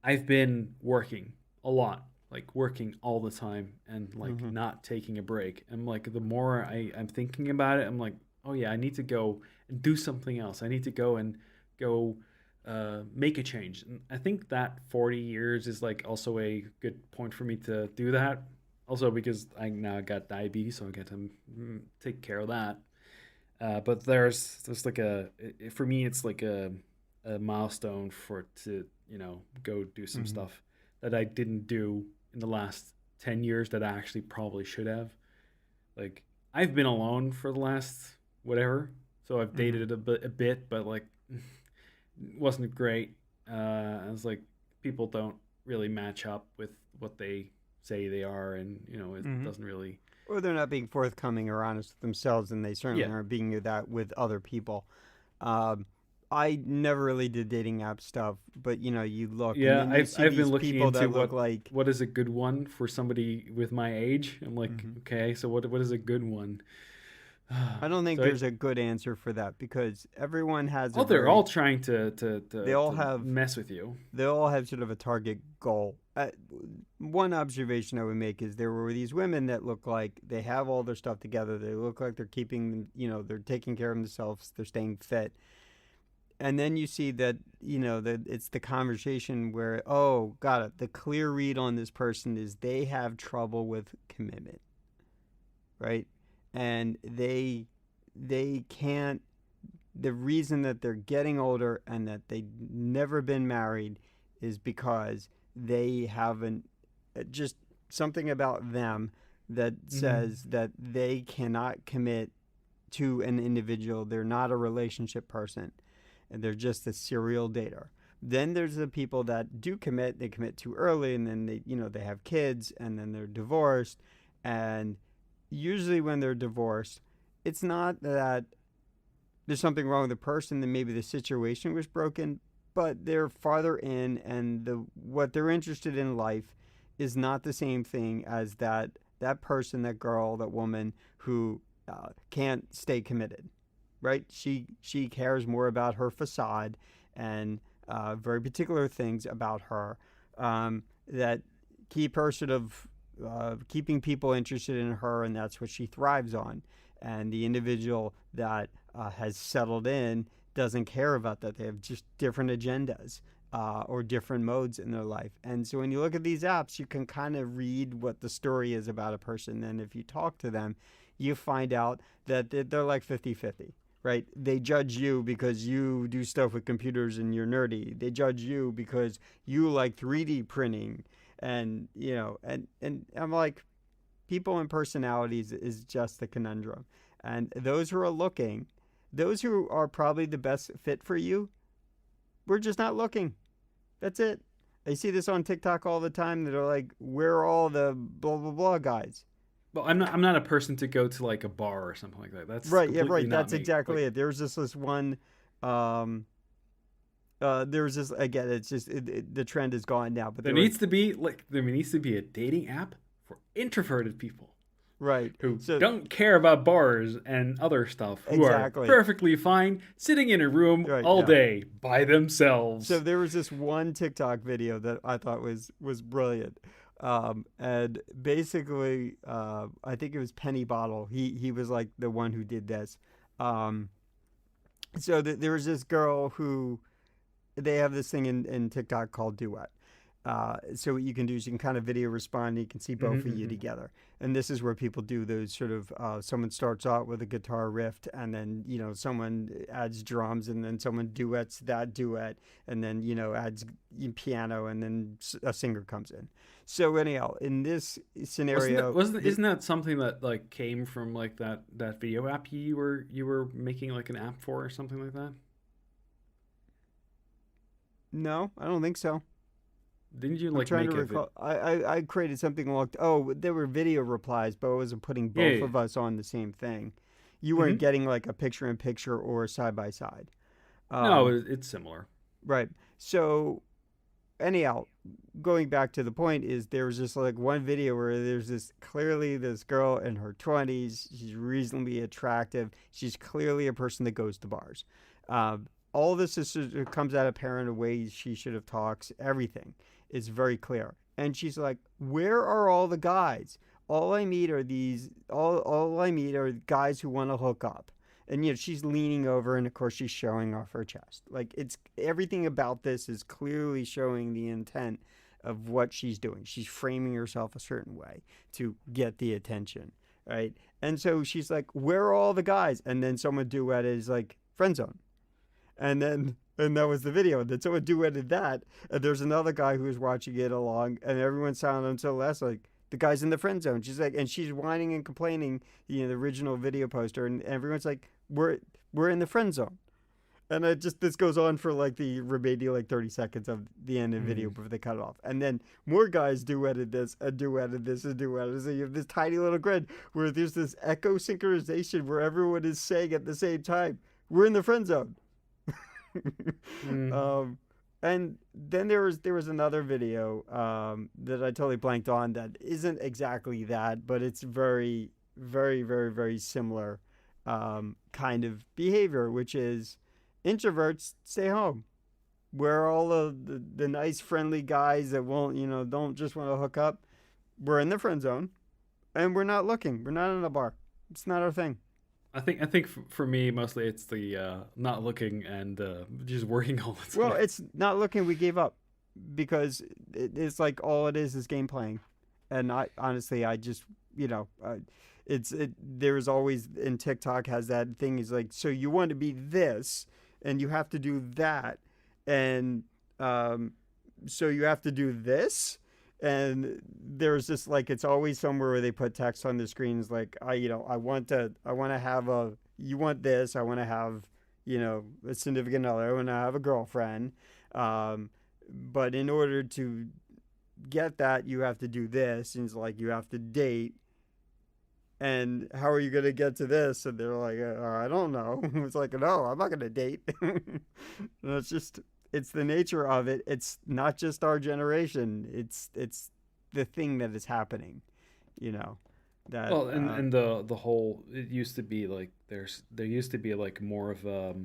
I've been working a lot, like working all the time and like hmm not taking a break. And like the more I'm thinking about it, I'm like, oh yeah, I need to go and do something else. I need to go and go make a change. And I think that 40 years is like also a good point for me to do that. Also because I now got diabetes, so I get to take care of that. But there's like for me it's like a milestone for to go do some hmm stuff that I didn't do in the last 10 years that I actually probably should have. Like I've been alone for the last whatever, so I've hmm dated a bit, but like it wasn't great. I was like people don't really match up with what they say they are, and it hmm doesn't really. or they're not being forthcoming or honest with themselves, and they Yeah, certainly aren't being that with other people. Um, I never really did dating app stuff, but you look and yeah, then you I've see I've been these looking people into that look what like. what is a good one for somebody with my age. I'm like, Mhm. okay, so what is a good one? I don't think so it, there's a good answer for that because everyone has a oh, they're all very. trying to They to all to have. mess with you. They all have sort of a target goal. One observation I would make is there were these women that look like they have all their stuff together. They look like they're keeping, they're taking care of themselves. They're staying fit, and then you see that that it's the conversation where, oh, got it, the clear read on this person is they have trouble with commitment, right? And they can't. The reason that they're getting older and that they've never been married is because they haven't, just something about them that Hmm. says that they cannot commit to an individual. They're not a relationship person, and they're just a serial dater. Then there's the people that do commit. They commit too early, and then they have kids, and then they're divorced. And usually, when they're divorced, it's not that there's something wrong with the person, then maybe the situation was broken, but they're farther in, and what they're interested in life is not the same thing as that person, that girl, that woman who can't stay committed, right? She cares more about her facade and very particular things about her that keep her sort of keeping people interested in her, and that's what she thrives on. And the individual that has settled in doesn't care about that. They have just different agendas or different modes in their life. And so when you look at these apps, you can kind of read what the story is about a person. And if you talk to them, you find out that they're like 50-50, right? They judge you because you do stuff with computers and you're nerdy. They judge you because you like 3D printing. And I'm like, people and personalities is just the conundrum. And those who are looking, those who are probably the best fit for you, we're just not looking. That's it. I see this on TikTok all the time that are like, we're all the blah blah blah guys. Well, I'm not a person to go to like a bar or something like that. That's Right, yeah, completely right. not That's me. exactly Like it. There's just this one. Um, there was this again. It's just the trend is gone now, but there there was needs to be a dating app for introverted people right. who So don't care about bars and other stuff, who are exactly perfectly fine sitting in a room right. all Yeah. day by So themselves. there was this one TikTok video that I thought was brilliant. And basically, I think it was Penny Bottle. He was like the one who did this. Um, there was this girl who they have this thing in TikTok called Duet. So what you can do is you can kind of video respond and you can see both of you Mm-hmm. together. And this is where people do those sort of someone starts out with a guitar riff and then someone adds drums and then someone duets that duet and then adds piano and then a singer comes in. So anyhow, in this Wasn't that scenario, wasn't isn't that something that like came from like that video app you were making like an app for or something like that? no, I don't think so. Didn't you I'm like trying to make a vid? recall. I created something along. Oh, there were video replies, but I wasn't putting Yeah, both yeah. of us on the same thing. You weren't Mm-hmm. getting like a picture in picture or side by side. No, Um, it's similar. right. So anyhow, going back to the point is there was just like one video where there's this girl in her 20s. She's reasonably attractive. She's clearly a person that goes to bars. All this comes out apparent in ways she should have talks. Everything is very clear. And she's like, "Where are all the guys? All I meet are these. All I meet are guys who want to hook up." And she's leaning over, and of course she's showing off her chest. Like it's everything about this is clearly showing the intent of what she's doing. She's framing herself a certain way to get the attention, right? And so she's like, "Where are all the guys?" And then someone duet is like, "Friend zone." And that was the video. And then someone duetted that, and there's another guy who was watching it along, and everyone sounded until last like the guy's in the friend zone. She's like, and she's whining and complaining, the original video poster, and everyone's like, we're in the friend zone. And it just this goes on for like the remaining like 30 seconds of the end of the video Mm. before they cut it off. And then more guys duetted this and duetted this and duetted this. So you have this tiny little grid where there's this echo synchronization where everyone is saying at the same time, we're in the friend zone. Mm. um, and then there was another video that I totally blanked on that isn't exactly that, but it's very, very, very, very similar kind of behavior, which is introverts stay home. Where all of the nice, friendly guys that won't, don't just want to hook up, we're in the friend zone, and we're not looking. We're not in a bar. It's not our thing. I think for me mostly it's the not looking and just working all the Well, time. it's not looking. We gave up because it's like all it is game playing, and I honestly I just there is always in TikTok has that thing is like so you want to be this and you have to do that and so you have to do this and there's just like it's always somewhere where they put text on the screens like I want to have a you want this I want to have a significant other I want to have a girlfriend um, but in order to get that you have to do this and it's like you have to date and how are you going to get to this and they're like I don't know it's like no I'm not going to date and it's the nature of it it's not just our generation it's the thing that is happening you know that Well, and the whole it used to be like there used to be like more of a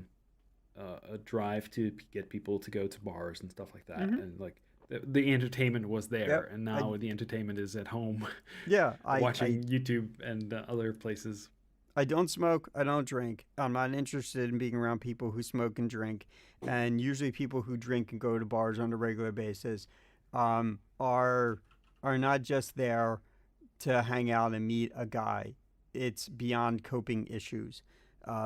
drive to get people to go to bars and stuff like that, mm-hmm. and like the entertainment was there, Yep and I now the entertainment is at home, yeah watching YouTube and other places. I don't smoke. I don't drink. I'm not interested in being around people who smoke and drink. And usually, people who drink and go to bars on a regular basis are not just there to hang out and meet a guy. It's beyond coping issues.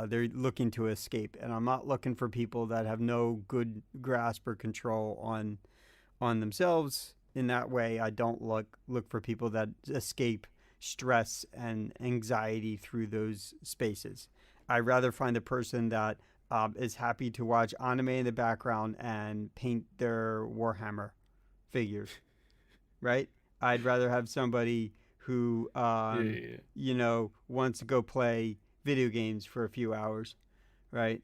They're looking to escape, and I'm not looking for people that have no good grasp or control on themselves. In that way, I don't look for people that escape stress and anxiety through those spaces. I'd rather find a person that is happy to watch anime in the background and paint their Warhammer figures, right? I'd rather have somebody who, Yeah. wants to go play video games for a few hours, right?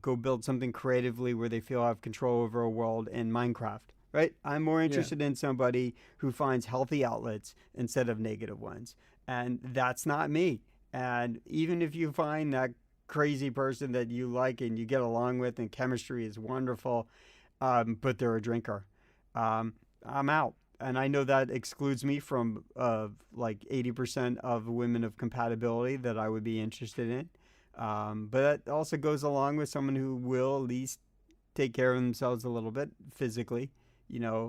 Go build something creatively where they feel I have control over a world in Minecraft, right? I'm more Yeah. interested in somebody who finds healthy outlets instead of negative ones. And that's not me. And even if you find that crazy person that you like and you get along with and chemistry is wonderful, but they're a drinker, um, I'm out. And I know that excludes me from like 80% of women of compatibility that I would be interested in. But that also goes along with someone who will at least take care of themselves a little bit physically,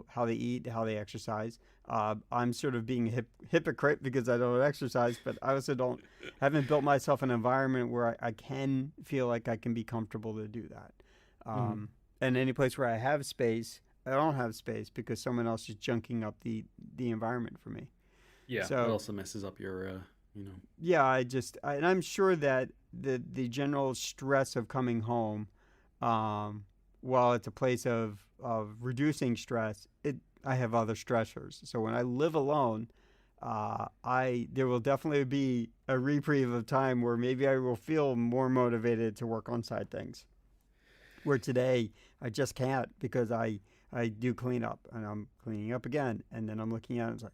how they eat, how they exercise. I'm sort of being a hypocrite because I don't exercise, but I also haven't built myself an environment where I can feel like I can be comfortable to do that. Hmm. And any place where I have space, I don't have space because someone else is junking up the environment for me. Yeah, that So also messes up your, you know. yeah, and I'm sure that the general stress of coming home, um, while it's a place of reducing stress, I have other stressors. So when I live alone, I there will definitely be a reprieve of time where maybe I will feel more motivated to work on side things. Where today I just can't because I do clean up and I'm cleaning up again, and then I'm looking at it, it's like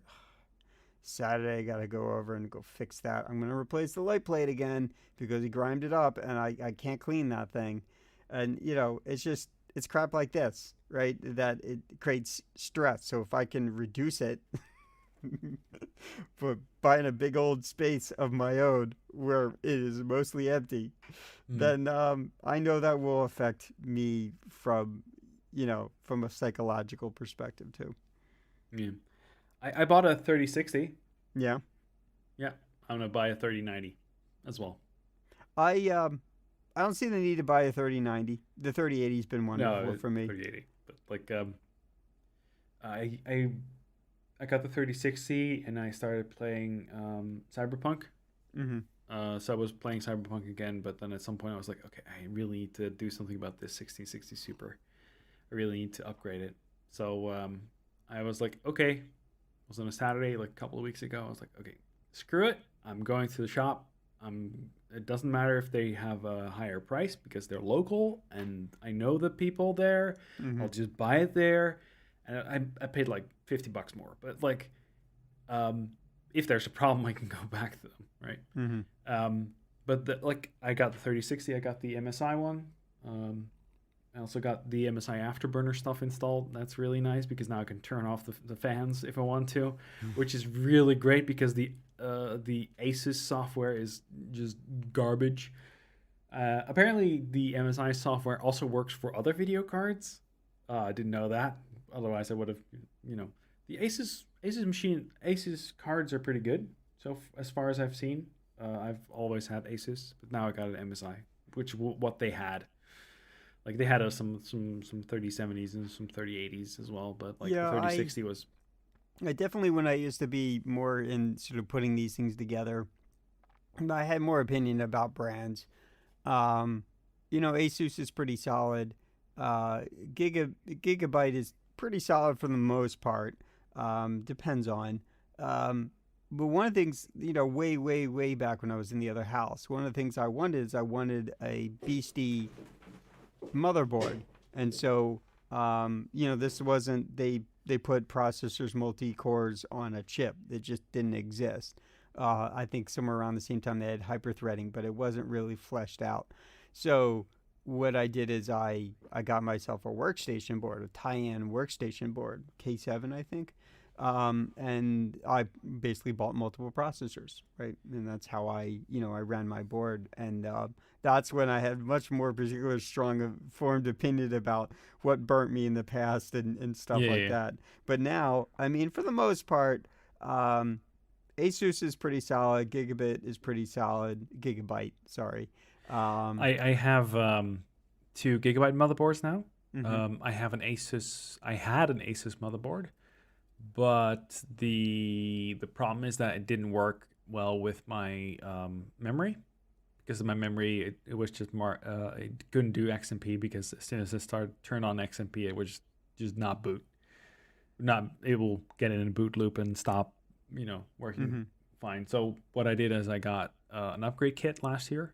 Saturday, I got to go over and go fix that. I'm going to replace the light plate again because he grimed it up and I can't clean that thing. And, it's crap like this, right? That it creates stress. So if I can reduce it but buying a big old space of my own where it is mostly empty, Mm. then I know that will affect me from a psychological perspective too. Yeah. I bought a 3060. Yeah. Yeah. I'm going to buy a 3090 as well. I don't see the need to buy a 3090. The 3080's been wonderful No, for me. 3080. But like, I I I got the 3060 and I started playing Cyberpunk. Mm-hmm. So I was playing Cyberpunk again, but then at some point I was like, okay, I really need to do something about this 1660 Super. I really need to upgrade it. So I was like, okay. It was on a Saturday, like a couple of weeks ago. I was like, okay, screw it. I'm going to the shop. It doesn't matter if they have a higher price because they're local and I know the people there. Mm-hmm. I'll just buy it there. And I paid like $50 more. But like, um, if there's a problem, I can go back to them, right? Mm-hmm. But like, I got the 3060. I got the MSI one. I also got the MSI Afterburner stuff installed. That's really nice because now I can turn off the fans if I want to, which is really great because the Asus software is just garbage. Apparently, the MSI software also works for other video cards. I didn't know that. Otherwise, I would have, you know, the Asus cards are pretty good. So as far as I've seen, I've always had Asus, but now I got an MSI, which what they had. Like they had some 3070s and some 3080s as well, but like the Yeah, 3060 was. I definitely, when I used to be more in sort of putting these things together, I had more opinion about brands. Um, Asus is pretty solid. Uh, Gigabyte is pretty solid for the most part. Depends on. Um, but one of the things, way, way, way back when I was in the other house, one of the things I wanted is I wanted a beastie motherboard, and so this wasn't they put processors multi cores on a chip that just didn't exist. I think somewhere around the same time they had hyperthreading, but it wasn't really fleshed out. So what I did is I got myself a workstation board, a tie-in workstation board, K7 I think, and I basically bought multiple processors, right? And that's how I ran my board, and that's when I had much more particular strong formed opinion about what burnt me in the past and stuff Yeah, like yeah. that. But now, I mean, for the most part, Asus is pretty solid. Gigabit is pretty solid. Gigabyte, sorry. Um, I have 2 gigabyte motherboards now. mm-hmm, I have an Asus. I had an Asus motherboard, but the problem is that it didn't work well with my memory because of my memory. It was just more. It couldn't do XMP because as soon as I started turn on XMP, it was just not boot. Not able to get in a boot loop and stop working fine. So what I did is I got an upgrade kit last year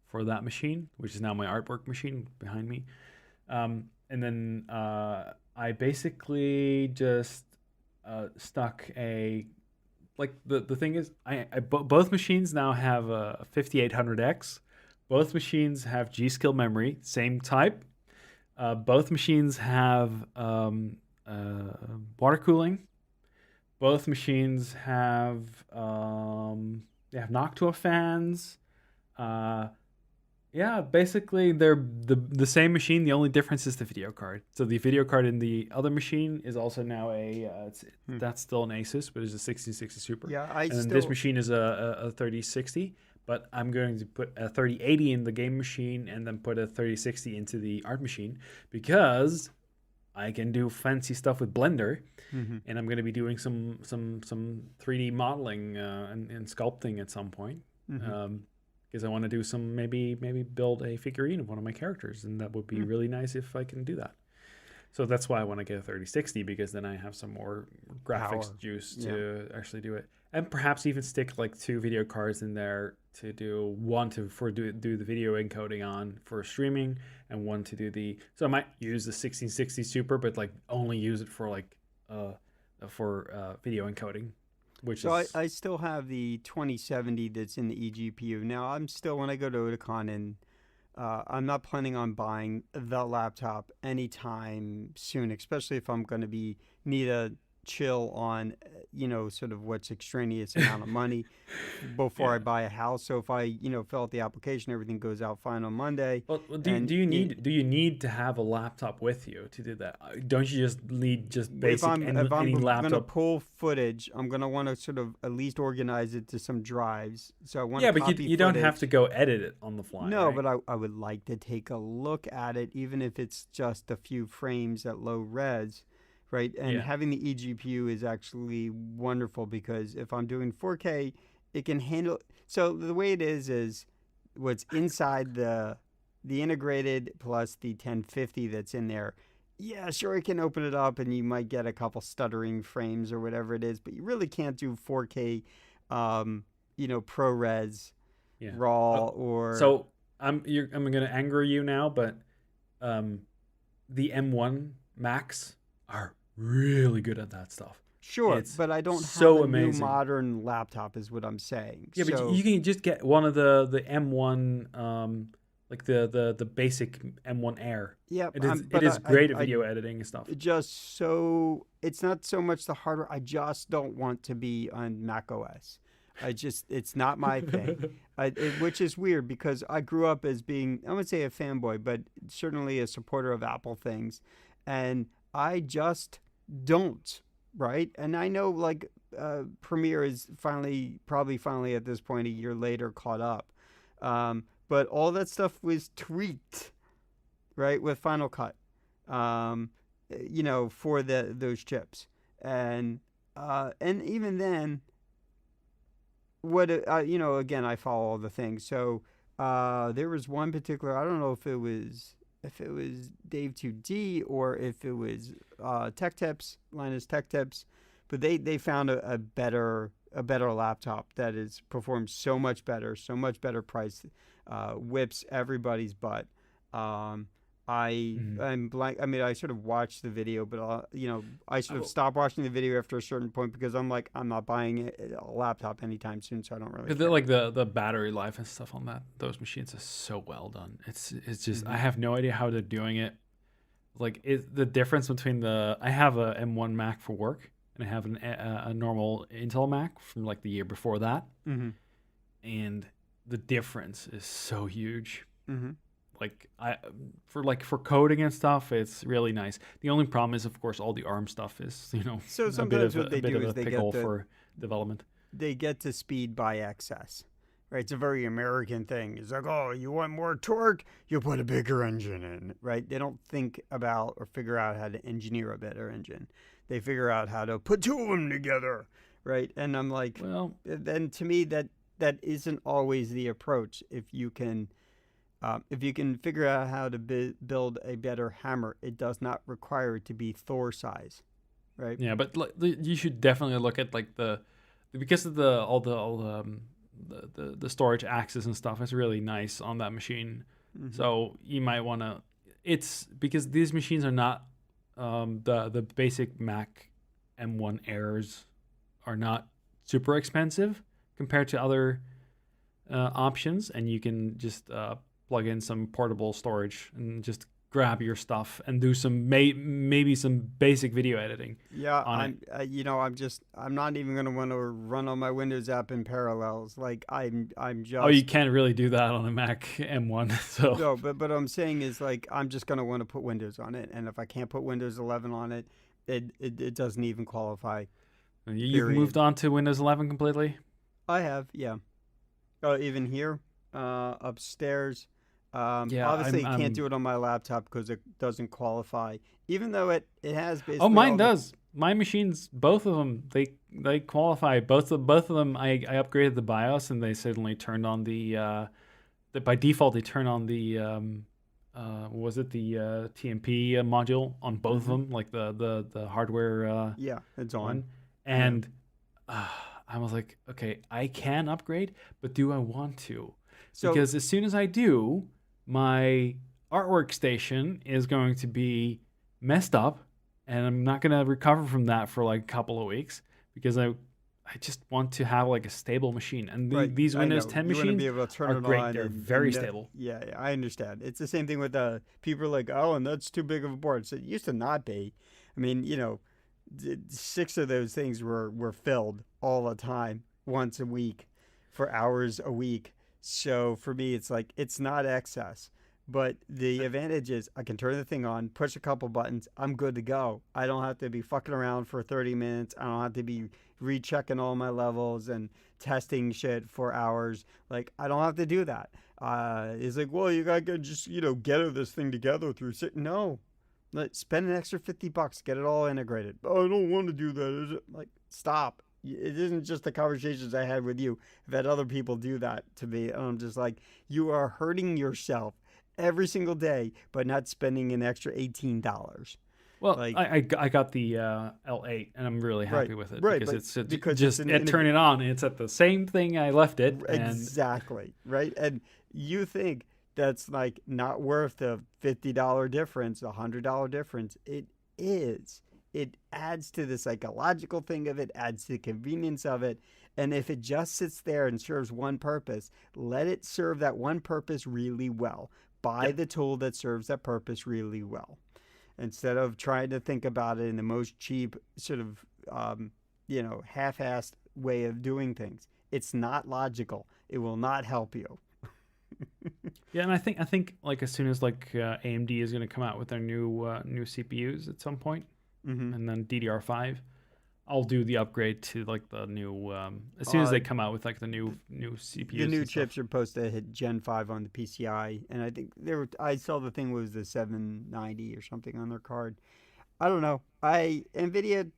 for that machine, which is now my artwork machine behind me. And then I basically just stuck the thing is, both machines now have a 5800X. Both machines have G-Skill memory, same type. Both machines have water cooling. Both machines have they have Noctua fans. Yeah, basically they're the same machine. The only difference is the video card. So the video card in the other machine is also now that's still an Asus, but it's a 1660 Super. Yeah, and then this machine is a 3060. But I'm going to put a 3080 in the game machine and then put a 3060 into the art machine because I can do fancy stuff with Blender, and I'm going to be doing some 3D modeling and sculpting at some point. Because I want to do some maybe build a figurine of one of my characters, and that would be really nice if I can do that. So that's why I want to get a 3060, because then I have some more graphics juice to actually do it, and perhaps even stick like 2 video cards in there to do one do the video encoding on for streaming, and one to do so I might use the 1660 Super, but like only use it for like for video encoding. I still have the 2070 that's in the eGPU. Now, I'm still, when I go to Otakon, and I'm not planning on buying the laptop anytime soon, especially if I'm going to need a chill on, sort of what's extraneous amount of money before I buy a house. So if I, fill out the application, everything goes out fine on Monday. Well, do you need to have a laptop with you to do that? Don't you just need basic if I'm laptop? going to pull footage, I'm going to want to sort of at least organize it to some drives. So I want but you don't have to go edit it on the fly. No, right? but I would like to take a look at it, even if it's just a few frames at low res. Right, and having the eGPU is actually wonderful, because if I'm doing 4K, it can handle. So the way it is what's inside the integrated plus the 1050 that's in there. Yeah, sure, it can open it up, and you might get a couple stuttering frames or whatever it is, but you really can't do 4K, ProRes, RAW, or. So I'm going to anger you now, but the M1 Max are really good at that stuff. Sure, but I don't have a new modern laptop, is what I'm saying. Yeah, but you can just get one of the M1, like the basic M1 Air. Yeah, it is great at video editing and stuff. It's not so much the hardware. I just don't want to be on Mac OS. It's not my thing, which is weird, because I grew up as being, I wouldn't say a fanboy, but certainly a supporter of Apple things, and I just don't, right? And I know, like, Premiere is probably at this point a year later caught up, but all that stuff was tweaked, right, with Final Cut, for those chips, and even then, again, I follow all the things. So there was one particular, I don't know if it was Dave 2D or if it was Linus Tech Tips, but they found a better laptop that is performs so much better price, whips everybody's butt. I'm blank. I mean, I sort of watched the video, but I sort of stopped watching the video after a certain point, because I'm like, I'm not buying a laptop anytime soon, so I don't really. Like the battery life and stuff on those machines is so well done. It's just I have no idea how they're doing it. Like, the difference between I have a M1 Mac for work, and I have a normal Intel Mac from like the year before that, and the difference is so huge. Like, for coding and stuff, it's really nice. The only problem is, of course, all the ARM stuff is, so sometimes what they do is they pickle for development. They get to speed by excess, right? It's a very American thing. It's like, oh, you want more torque? You put a bigger engine in, right? They don't think about or figure out how to engineer a better engine. They figure out how to put 2 of them together, right? And I'm like, well, then to me that isn't always the approach. If you can figure out how to build a better hammer, it does not require it to be Thor size, right? Yeah, but you should definitely look at like the because of the the storage access and stuff is really nice on that machine. Hmm. So you might want to. It's because these machines are not the basic Mac M1 Airs are not super expensive compared to other options, and you can just plug in some portable storage and just grab your stuff and do some maybe some basic video editing Yeah, on it. I'm not even gonna want to run on my Windows app in parallels. Like I'm Oh, you just can't really do that on a Mac M1. So no, but what I'm saying is like I'm just gonna want to put Windows on it, and if I can't put Windows 11 on it, it doesn't even qualify. you've moved Period. on to Windows 11 completely. I have, yeah. Even here, upstairs. Yeah, Obviously, you can't I'm. do it on my laptop because it doesn't qualify. Even though it has Oh, basically mine all the does. My machines, both of them, they qualify. Both of them, I upgraded the BIOS, and they suddenly turned on by default they turn on the was it the TMP module on both of hmm them, like the hardware yeah, it's on. one, Yeah. and I was like, okay, I can upgrade, but do I want to? So Because as soon as I do, my artwork station is going to be messed up, and I'm not going to recover from that for like a couple of weeks because I just want to have like a stable machine. And right, these I Windows know 10 you want to machines be able to turn are it great. on They're and very stable. yeah, yeah, I understand. It's the same thing with people are like, oh, and that's too big of a board. So it used to not be. I mean, six of those things were filled all the time, once a week, for hours a week. So for me, it's like it's not excess. But the advantage is I can turn the thing on, push a couple buttons, I'm good to go. I don't have to be fucking around for 30 minutes. I don't have to be rechecking all my levels and testing shit for hours. Like I don't have to do that. It's like, well, you gotta just get this thing together through. No, spend an extra $50, get it all integrated. Oh, I don't want to do that. Is it? Like, stop. It isn't just the conversations I had with you. I've had other people do that to me, and I'm just like, you are hurting yourself every single day by not spending an extra $18. Well, Like, I got the L8 and I'm really right, happy with it right, because but it's because it's just an it turn it on and it's at the same thing I left it and exactly right, and you think that's like not worth the $50 difference, $100 difference. It is. It adds to the psychological thing of it, adds to the convenience of it. And if it just sits there and serves one purpose, let it serve that one purpose really well. Buy yep. the tool that serves that purpose really well instead of trying to think about it in the most cheap, sort of, half-assed way of doing things. It's not logical. It will not help you. Yeah, and I think like as soon as like AMD is going to come out with their new CPUs at some point, Mm-hmm. and then DDR5, I'll do the upgrade to like the new as soon as Uh, they come out with like the new the CPUs new and stuff. chips are supposed to hit Gen 5 on the PCI, and I think I saw the thing was the 790 or something on their card. I don't know. Nvidia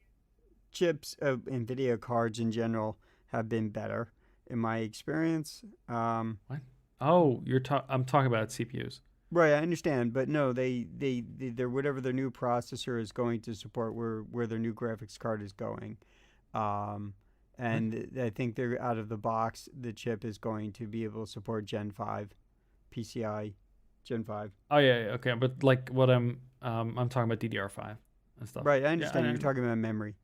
cards in general have been better in my experience. What? Oh, I'm talking about CPUs. Right, I understand, but no, they're whatever their new processor is going to support, where their new graphics card is going. Um, What? and I think they're out of the box. The chip is going to be able to support Gen 5 PCI, Gen 5. Oh yeah, okay, but like what I'm talking about DDR5 and stuff. Right, I Yeah, understand. You're talking about memory,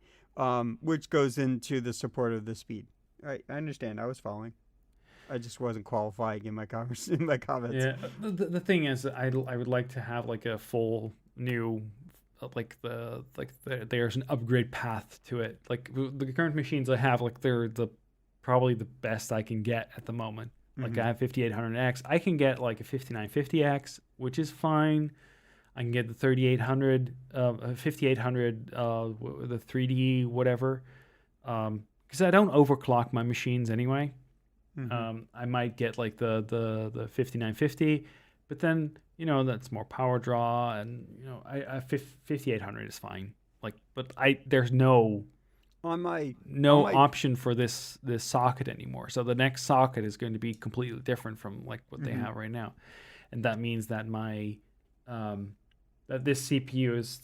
which goes into the support of the speed. Right, I understand. I was following. I just wasn't qualifying in my in my comments. yeah. The thing is, I would like to have like a full new, there's an upgrade path to it. Like the current machines I have, like they're the probably the best I can get at the moment. Like Mm-hmm. I have 5800X. I can get like a 5950X, which is fine. I can get the 5800, the 3D whatever. Because I don't overclock my machines anyway. Mm-hmm. I might get like the 5950, but then that's more power draw, and 5800 is fine. Like, but there's On my on no my option for this socket anymore. So the next socket is going to be completely different from like what they mm-hmm. have right now, and that means that my that this CPU is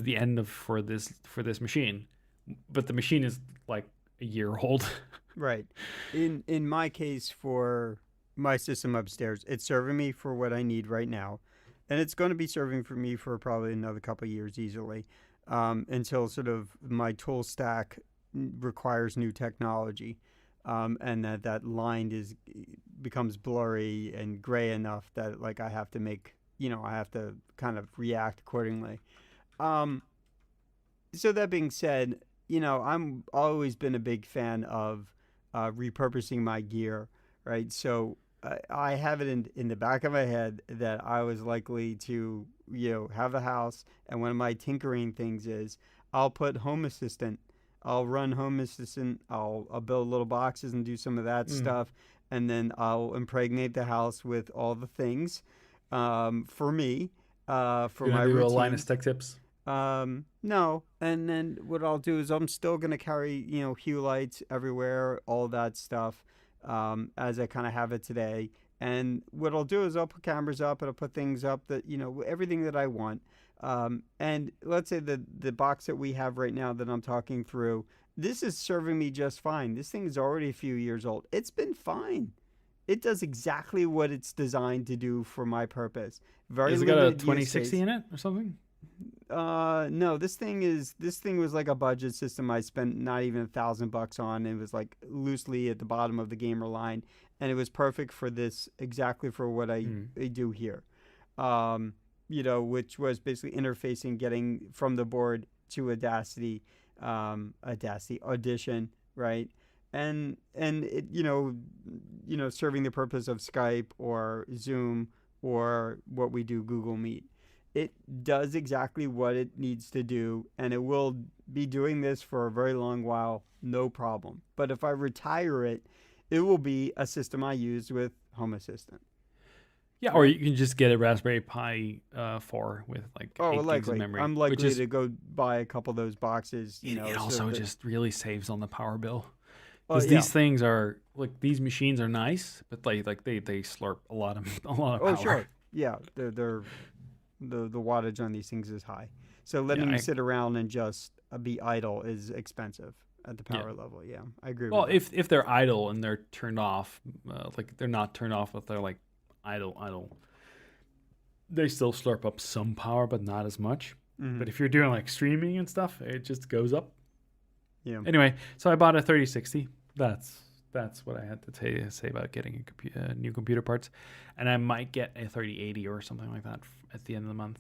the end of for this machine, but the machine is like a year old. Right. In my case, for my system upstairs, it's serving me for what I need right now, and it's going to be serving for me for probably another couple of years easily, until sort of my tool stack requires new technology, and that line is becomes blurry and gray enough that like I have to make I have to kind of react accordingly. Um, so that being said, I'm always been a big fan of repurposing my gear, right? So I have it in the back of my head that I was likely to, have a house, and one of my tinkering things is I'll put Home Assistant. I'll run Home Assistant. I'll build little boxes and do some of that Mm. stuff, and then I'll impregnate the house with all the things for me, for You're my gonna do a Linus routine. Tech Tips. No, and then what I'll do is I'm still gonna carry hue lights everywhere, all that stuff, as I kind of have it today. And what I'll do is I'll put cameras up and I'll put things up that everything that I want. And let's say the box that we have right now that I'm talking through, this is serving me just fine. This thing is already a few years old. It's been fine. It does exactly what it's designed to do for my purpose. Very Has it got a limited use 2060 case. in it or something? No, this thing was like a budget system I spent not even $1,000 on. It was like loosely at the bottom of the gamer line, and it was perfect for this, exactly for what Mm. I do here. Um, which was basically interfacing, getting from the board to Audacity Audition, right? And it, serving the purpose of Skype or Zoom or what we do, Google Meet. It does exactly what it needs to do, and it will be doing this for a very long while, no problem. But if I retire it, it will be a system I use with Home Assistant, Yeah, or right? you can just get a Raspberry Pi 4 with like Oh, 8 gigs of likely. memory, I'm which likely is to go buy a couple of those boxes, it so also that. just really saves on the power bill Oh, because yeah. these things are like these machines are nice, but they slurp a lot of a lot of Oh, power. sure. Yeah, they're the wattage on these things is high. So Yeah, letting them sit around and just be idle is expensive at the yeah. power level. Yeah, I agree with Well, that. if they're idle and they're turned off, like they're not turned off, but they're like idle, they still slurp up some power, but not as much. Mm-hmm. But if you're doing like streaming and stuff, it just goes up. Yeah. Anyway, so I bought a 3060. That's what I had to say about getting new computer parts, and I might get a 3080 or something like that at the end of the month.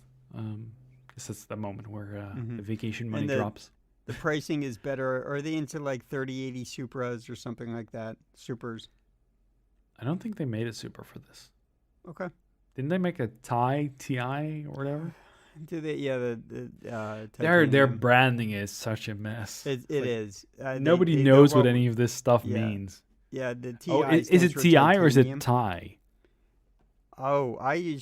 This is the moment where Mm-hmm. the vacation money And the drops. the pricing is better. Are they into like 3080 Supras or something like that? Supers. I don't think they made a super for this. Okay. Didn't they make a Ti or whatever? Do they? Yeah, the Their titanium. branding is such a mess. It It's it like is. nobody They know knows what what. any of this stuff Yeah, means. yeah. The Oh, TI is stands it for Ti or is it titanium. Ti? Oh, I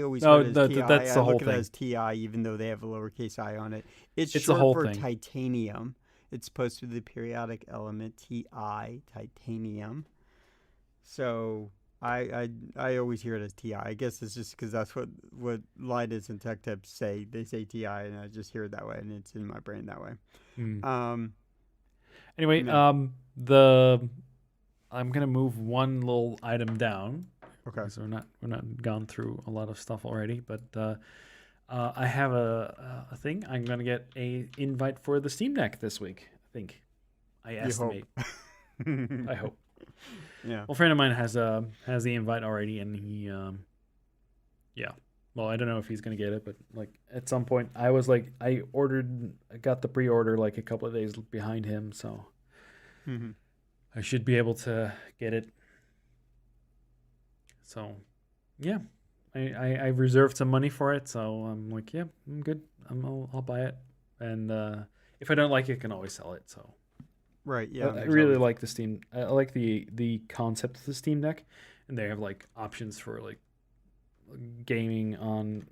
always No, heard it as TI. that's I the whole look at it thing. as TI, even though they have a lowercase I on it. It's It's the short whole for thing. titanium. It's supposed to be the periodic element Ti, titanium. So I always hear it as Ti. I guess it's just because that's what Linus and Tech Tips say. They say Ti, and I just hear it that way, and it's in my brain that way. Hmm. Um, Anyway, yeah. the I'm gonna move one little item down Okay. because we're not gone through a lot of stuff already. But I have a thing. I'm gonna get a invite for the Steam Deck this week. I think. I You hope. estimate. I hope. Yeah. Well, a friend of mine has the invite already, and he yeah. Well, I don't know if he's gonna get it, but like at some point, I was like, I got the pre-order like a couple of days behind him, so Hmm. I should be able to get it. So, yeah, I reserved some money for it, so I'm like, yeah, I'm good. I'll buy it, and if I don't like it, I can always sell it. So Right. I Yeah. There's really always. like the Steam. I like the concept of the Steam Deck, and they have like options for like gaming on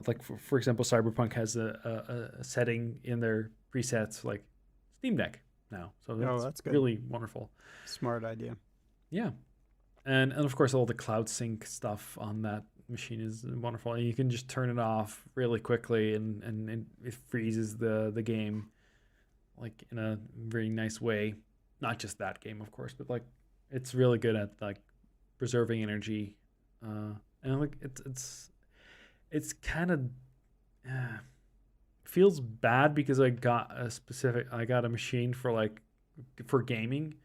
like for example, Cyberpunk has a setting in their presets like Steam Deck now, so Oh, that's that's good. really wonderful. Smart idea. Yeah, and of course all the cloud sync stuff on that machine is wonderful, and you can just turn it off really quickly, and it freezes the game like in a very nice way. not just that game, of course, but like it's really good at like preserving energy, and like it's kind of uh, feels bad because I got a machine for like for gaming,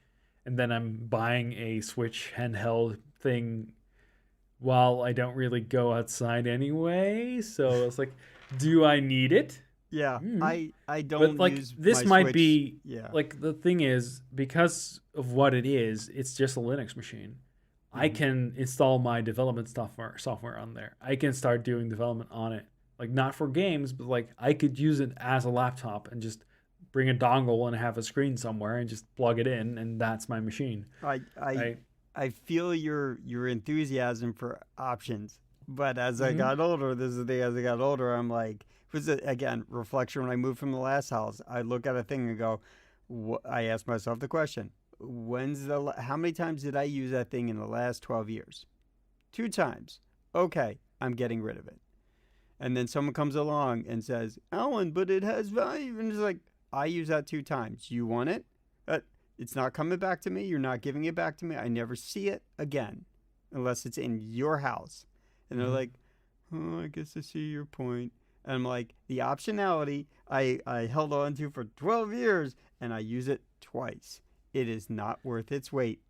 and then I'm buying a Switch handheld thing while I don't really go outside anyway. So it's like, do I need it? Yeah, Mm. I But don't like use my this might Switch. be Yeah. like the thing is because of what it is, it's just a Linux machine. I Hmm. can install my development software on there. I can start doing development on it. Like not for games, but like I could use it as a laptop and just bring a dongle and have a screen somewhere and just plug it in and that's my machine. I I Right? I feel your enthusiasm for options, but as I Mm-hmm. got older, this is the thing. As I got older, I'm like, was it again reflection? When I moved from the last house, I look at a thing and go, I ask myself the question: how many times did I use that thing in the last 12 years? Two times. Okay, I'm getting rid of it. And then someone comes along and says, Alan, but it has value. And it's like, I use that two times. You want it? Uh, it's not coming back to me. You're not giving it back to me. I never see it again unless it's in your house. And they're Mm-hmm. like, oh, I guess I see your point. And I'm like, the optionality I held on to for 12 years and I use it twice. It is not worth its weight.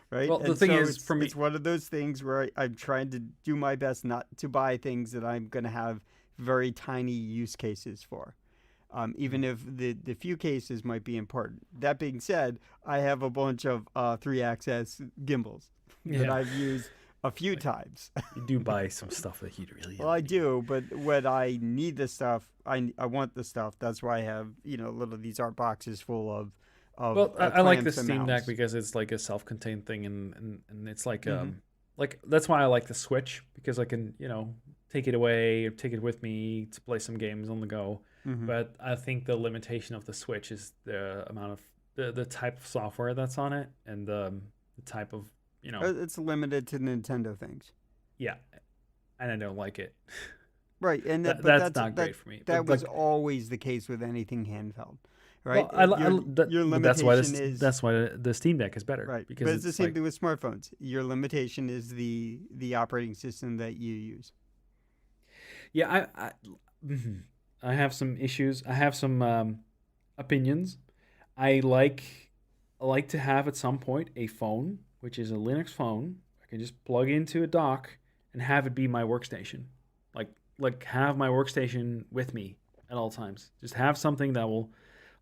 Right? Well, the And thing so is, it's for me, it's one of those things where I'm trying to do my best not to buy things that I'm going to have very tiny use cases for. Even if the few cases might be important. That being said, I have a bunch of 3-axis gimbals that yeah, I've used a few like times. you do buy some stuff that you really Well, don't I need. do, but when I need the stuff, I want the stuff. That's why I have little these art boxes full of Well, I like the clamps and Steam Deck mounts. because it's like a self-contained thing, and it's Mm-hmm. like that's why I like the Switch because I can take it away, take it with me to play some games on the go. Mm-hmm. But I think the limitation of the Switch is the amount of the type of software that's on it and the type of It's limited to Nintendo things. yeah, and I don't like it. Right, and That but that's not great for me. that But was like, always the case with anything handheld, right? well, Your but that's why limitation is that's why the Steam Deck is better right, but because it's the it's same like thing with smartphones. Your limitation is the operating system that you use. yeah, mhm. I have some issues. I have some opinions. I like to have at some point a phone, which is a Linux phone. I can just plug into a dock and have it be my workstation. Like have my workstation with me at all times. Just have something that will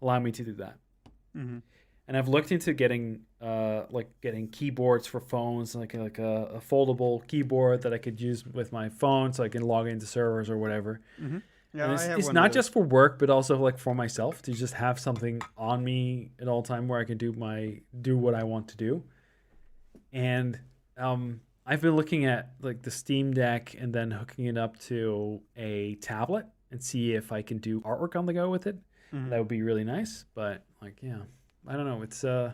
allow me to do that. Mm-hmm. And I've looked into getting getting keyboards for phones, like a foldable keyboard that I could use with my phone, so I can log into servers or whatever. Mm-hmm. And Yeah, I have it's one of not those. just for work, but also like for myself to just have something on me at all time where I can do what I want to do. And I've been looking at like the Steam Deck and then hooking it up to a tablet and see if I can do artwork on the go with it. Mm-hmm. That would be really nice. But like, yeah, I don't know. It's The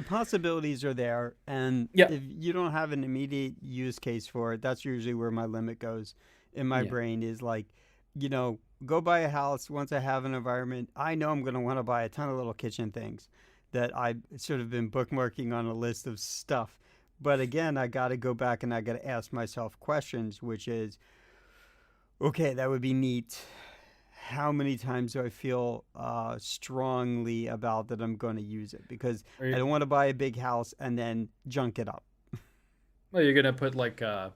possibilities are there, and yeah, if you don't have an immediate use case for it, that's usually where my limit goes in my yeah. brain is like, go buy a house. Once I have an environment, I know I'm going to want to buy a ton of little kitchen things that I've sort of been bookmarking on a list of stuff. But again, I got to go back and I got to ask myself questions, which is, okay, that would be neat. How many times do I feel strongly about that I'm going to use it? Because Or I don't want to buy a big house and then junk it up. well, you're gonna put like a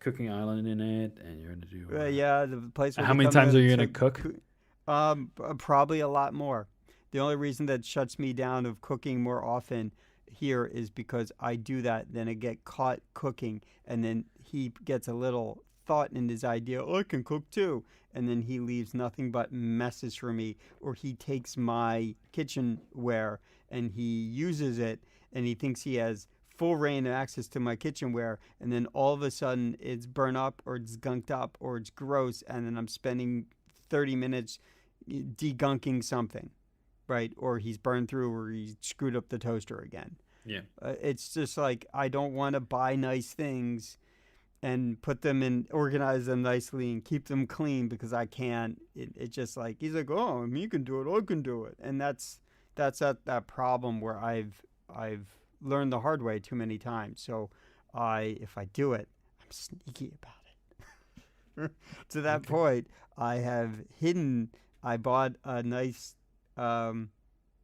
cooking island in it, and you're gonna do. Yeah, the place will How many become times are you gonna cook? probably a lot more. The only reason that shuts me down of cooking more often here is because I do that, then I get caught cooking, and then he gets a little thought in his idea, oh, I can cook too. And then he leaves nothing but messes for me, or he takes my kitchenware and he uses it, and he thinks he has full reign and access to my kitchenware, and then all of a sudden it's burnt up or it's gunked up or it's gross, and then I'm spending 30 minutes degunking something, right? Or he's burned through or he screwed up the toaster again. Yeah. It's just like I don't want to buy nice things and put them in, organize them nicely and keep them clean because I can't. It just like he's like, oh, you can do it, I can do it, and that's that problem where I've learned the hard way too many times. So if I do it, I'm sneaky about it. To that Okay. point, I have hidden. I bought a nice um,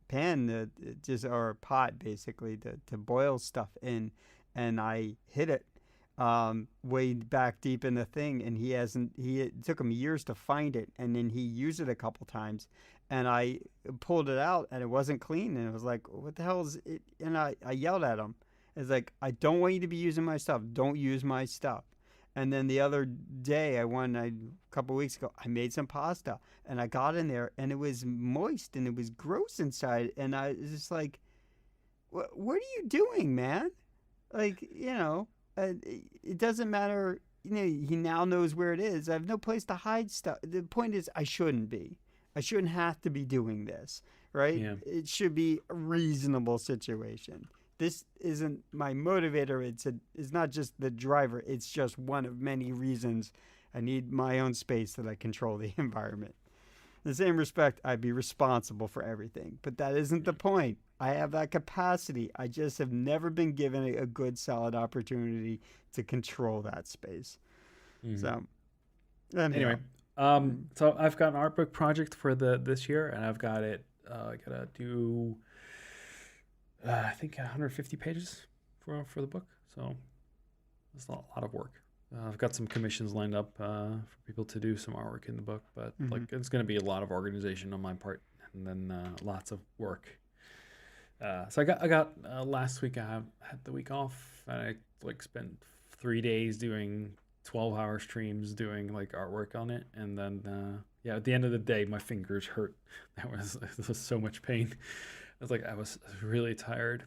pan, just or pot basically to boil stuff in, and I hid it way back deep in the thing, and he hasn't. It took him years to find it, and then he used it a couple times, and I pulled it out, and it wasn't clean, and it was like, what the hell is it? And I yelled at him. It's like, I don't want you to be using my stuff. Don't use my stuff. And then the other day, a couple weeks ago, I made some pasta, and I got in there, and it was moist, and it was gross inside, and I was just like, what are you doing, man? Like, it doesn't matter. He now knows where it is. I have no place to hide stuff. The point is, I shouldn't be. I shouldn't have to be doing this, right? Yeah. It should be a reasonable situation. This isn't my motivator. It's not just the driver. It's just one of many reasons I need my own space that I control the environment. In the same respect, I'd be responsible for everything, but that isn't the point. I have that capacity. I just have never been given a good, solid opportunity to control that space. Mm. So, anyhow, Anyway, so I've got an art book project for the this year, and I've got it. I gotta do, I think 150 pages for the book. So it's a lot of work. I've got some commissions lined up for people to do some artwork in the book, but mm-hmm. like it's gonna be a lot of organization on my part, and then lots of work. So I got last week had the week off, and I like spent 3 days doing 12-hour streams doing like artwork on it, and then yeah, at the end of the day my fingers hurt. It was so much pain. I was really tired,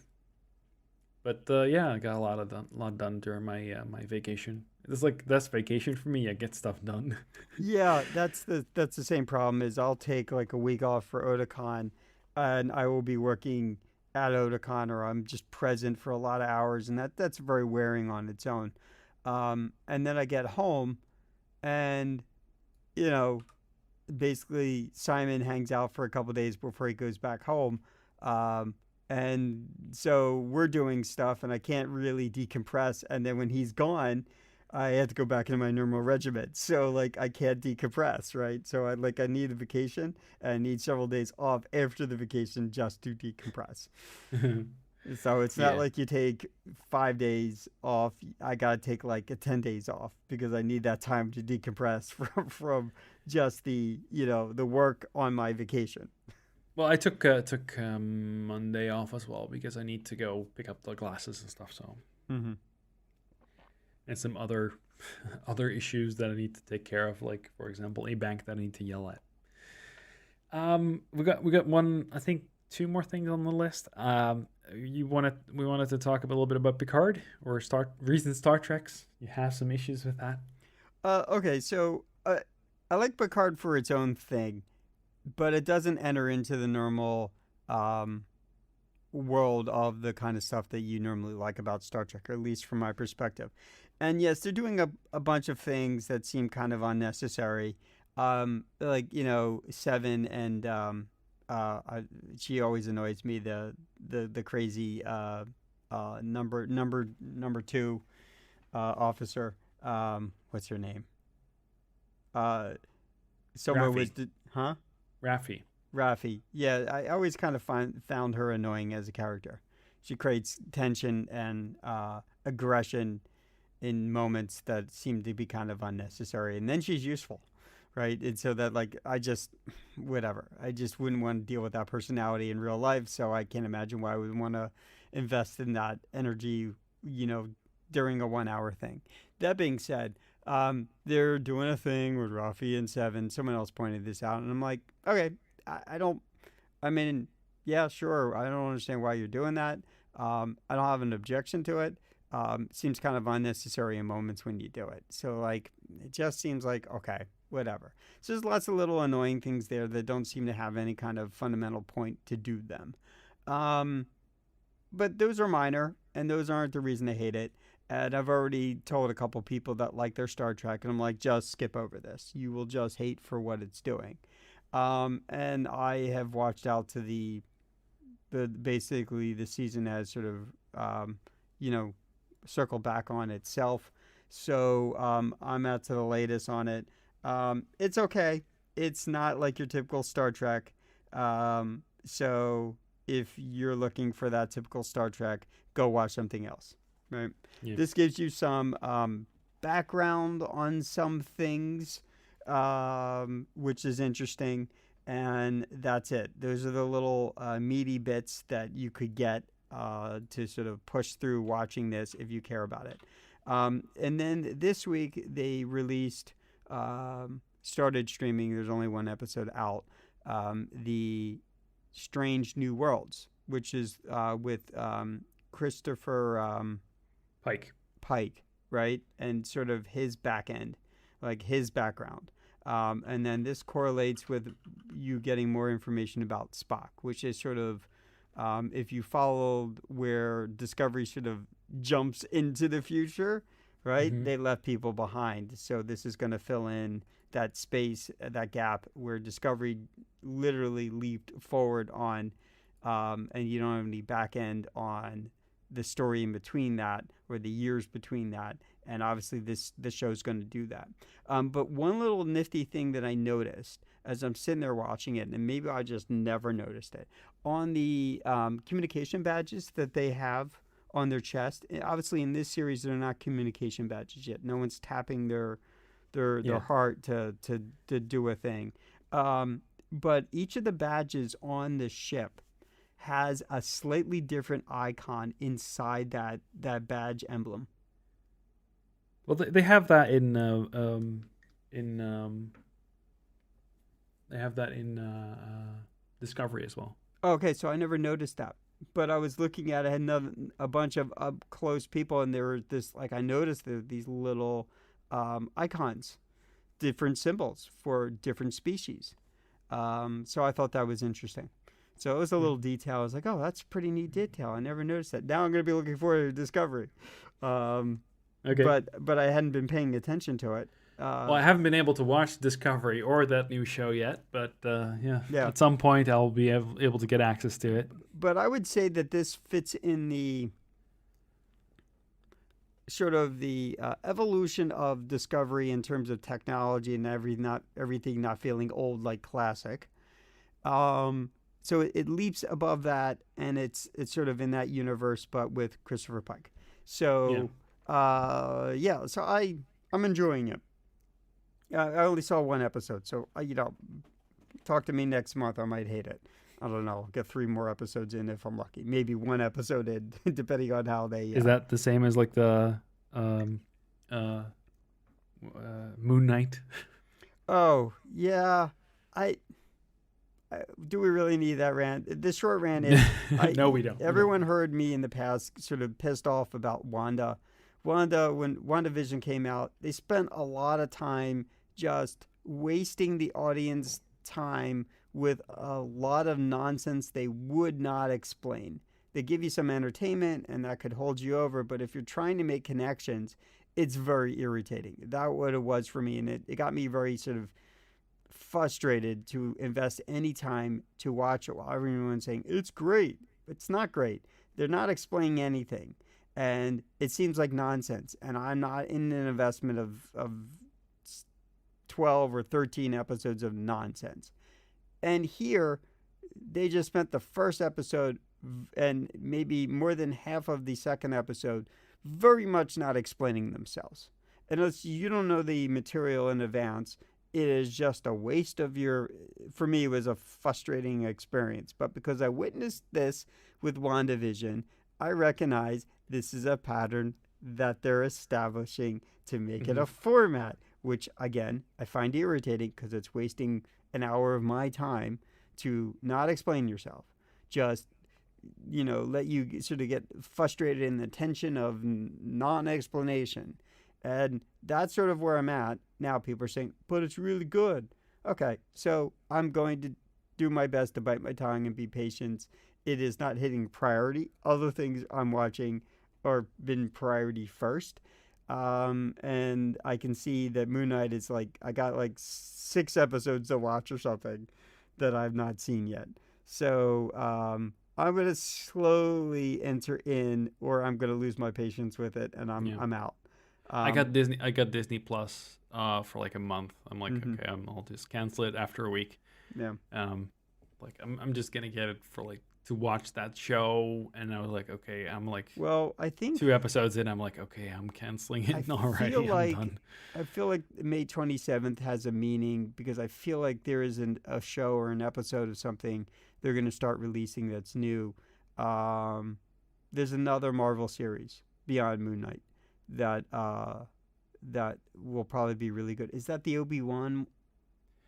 but yeah, I got a lot done during my vacation. It's like that's vacation for me. I get stuff done. Yeah, that's the same problem. Is I'll take like a week off for Otakon, and I will be working at Otakon, or I'm just present for a lot of hours, and that's very wearing on its own. And then I get home, and you know, basically Simon hangs out for a couple days before he goes back home. Um, and so we're doing stuff, and I can't really decompress. And then when he's gone, I have to go back into my normal regiment. So like I can't decompress, right? So I need a vacation, and I need several days off after the vacation just to decompress. So it's not Yeah. like you take 5 days off. I gotta take like 10 days off because I need that time to decompress from just the work on my vacation. Well, I took Monday off as well because I need to go pick up the glasses and stuff. So Mm-hmm. and some other other issues that I need to take care of, like for example, a bank that I need to yell at. We got one, I think two more things on the list. We wanted to talk a little bit about Picard or recent Star Treks. You have some issues with that? Okay, so I like Picard for its own thing, but it doesn't enter into the normal um, world of the kind of stuff that you normally like about Star Trek, or at least from my perspective. And yes, they're doing a bunch of things that seem kind of unnecessary. Like, Seven and she always annoys me, the crazy number two officer. What's her name? Uh, Somewhere was Raffi. the huh? Raffi. Rafi. Yeah, I always kind of found her annoying as a character. She creates tension and aggression in moments that seem to be kind of unnecessary, and then she's useful, right? And so that like whatever. I just wouldn't want to deal with that personality in real life. So I can't imagine why I would want to invest in that energy, you know, during a 1 hour thing. That being said, they're doing a thing with Rafi and Seven. Someone else pointed this out, and I'm like, okay, I don't. I mean, yeah, sure. I don't understand why you're doing that. I don't have an objection to it. Seems kind of unnecessary in moments when you do it. So like, it just seems like okay, whatever. So there's lots of little annoying things there that don't seem to have any kind of fundamental point to do them. Um, but those are minor, and those aren't the reason I hate it. And I've already told a couple people that like their Star Trek, and I'm like, just skip over this. You will just hate for what it's doing. And I have watched out to the the basically the season has sort of you know circled back on itself. So I'm out to the latest on it. It's okay. It's not like your typical Star Trek. So if you're looking for that typical Star Trek, go watch something else. Right. Yeah. This gives you some background on some things, which is interesting. And that's it. Those are the little meaty bits that you could get to sort of push through watching this if you care about it. And then this week they released, started streaming. There's only one episode out. The Strange New Worlds, which is with Christopher Pike, right? And sort of his back end, like his background. And then this correlates with you getting more information about Spock, which is sort of, if you followed where Discovery sort of jumps into the future, right? Mm-hmm. They left people behind. So this is going to fill in that space, that gap where Discovery literally leaped forward on, and you don't have any back end on the story in between that or the years between that. And obviously this show is going to do that. But one little nifty thing that I noticed as I'm sitting there watching it, and maybe I just never noticed it, on the communication badges that they have on their chest. Obviously in this series they're not communication badges yet. No one's tapping their heart to do a thing. But each of the badges on the ship has a slightly different icon inside that badge emblem. Well, they have that in they have that in Discovery as well. Okay, so I never noticed that. But I was looking at it, had a bunch of up close people, and there were this, like, I noticed these little icons, different symbols for different species. So I thought that was interesting. So it was a little detail. I was like, oh, that's a pretty neat detail. I never noticed that. Now I'm going to be looking forward to Discovery. Okay. But I hadn't been paying attention to it. Well, I haven't been able to watch Discovery or that new show yet, but yeah, Yeah. at some point I'll be able to get access to it. But I would say that this fits in the sort of the evolution of Discovery in terms of technology and everything not feeling old like classic. So it leaps above that, and it's sort of in that universe, but with Christopher Pike. So so I'm enjoying it. I only saw one episode, so talk to me next month. I might hate it. I don't know. I'll get 3 more episodes in if I'm lucky. Maybe 1 episode in, depending on how they. Is that the same as like the Moon Knight? Oh yeah, do we really need that rant? The short rant is no, we don't. Everyone heard me in the past sort of pissed off about Wanda. When WandaVision came out, they spent a lot of time just wasting the audience time with a lot of nonsense they would not explain. They give you some entertainment and that could hold you over, but if you're trying to make connections, it's very irritating. That's what it was for me, and it got me very sort of frustrated to invest any time to watch it while everyone's saying, it's great. It's not great. They're not explaining anything. And it seems like nonsense. And I'm not in an investment of 12 or 13 episodes of nonsense. And here, they just spent the first episode and maybe more than half of the second episode very much not explaining themselves. Unless you don't know the material in advance, it is just a waste of for me, it was a frustrating experience. But because I witnessed this with WandaVision, I recognize this is a pattern that they're establishing to make it a format, which, again, I find irritating because it's wasting an hour of my time to not explain yourself. Just, let you sort of get frustrated in the tension of non-explanation. And that's sort of where I'm at. Now people are saying, but it's really good. Okay, so I'm going to do my best to bite my tongue and be patient. It is not hitting priority. Other things I'm watching are been priority first. And I can see that Moon Knight is I got 6 episodes to watch or something that I've not seen yet. So I'm gonna slowly enter in, or I'm gonna lose my patience with it, and I'm Yeah. I'm out. I got Um, Disney Plus for like a month. I'm like, hmm okay, I'll just cancel it after a week. Yeah. Um, like I'm just gonna get it for like to watch that show, and I was like, okay, I'm like Well, I think 2 episodes in. I'm like, okay, I'm canceling I it feel already. I'm like done. I feel like May 27th has a meaning because I feel like there is a show or an episode of something they're going to start releasing that's new. Um, there's another Marvel series beyond Moon Knight that that will probably be really good. Is that the Obi-Wan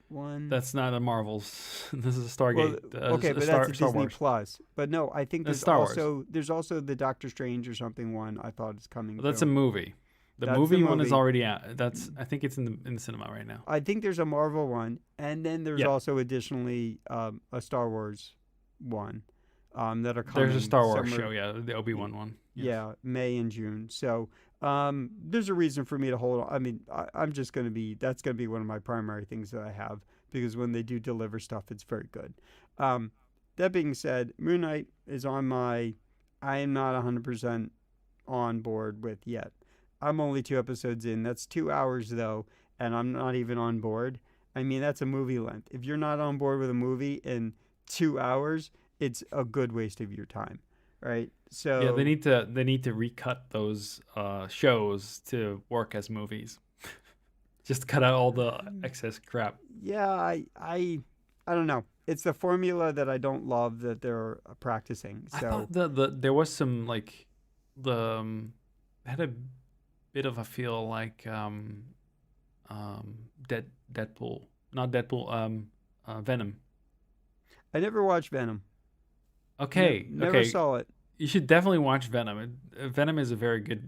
one? That's not a Marvel's. This is a Well, Stargate. okay, but that's a Star Disney Wars. Plus. But no, I think That's Star Wars. there's also the Doctor Strange or something one I thought is coming That's a too. movie. The That's the movie one is movie. already out. That's I think it's in the cinema right now. I think there's a Marvel one, and then there's Yeah, also additionally a Star Wars one that are there's a coming Star Wars summer. show. Yeah, the Obi-Wan one. Yes. Yeah, May and June. So there's a reason for me to hold on. I mean, I'm just gonna be that's gonna be one of my primary things that I have because when they do deliver stuff, it's very good. Um, that being said, Moon Knight is on my. I am not 100% on board with yet. I'm only 2 episodes in. That's 2 hours though, and I'm not even on board. I mean, that's a movie length. If you're not on board with a movie in 2 hours, it's a good waste of your time, right? Yeah, So they need to recut those shows to work as movies. Just cut out all the excess crap. yeah, I don't know. It's the formula that I don't love that they're practicing. I So thought the there was some like the had a bit of a feel like Deadpool, not Deadpool, Venom. I never watched Venom. Okay, Never okay. saw it. You should definitely watch Venom. Venom is a very good.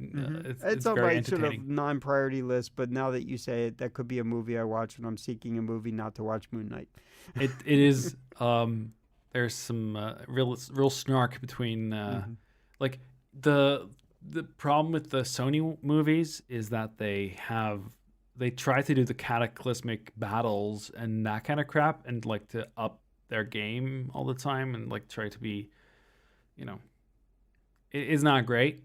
It's It's on very my sort of entertaining. non-priority list, but now that you say it, that could be a movie I watch when I'm seeking a movie not to watch Moon Knight. It is. There's some real snark between hmm like the problem with the Sony movies is that they try to do the cataclysmic battles and that kind of crap and like to up their game all the time and like try to be, you know, it's not great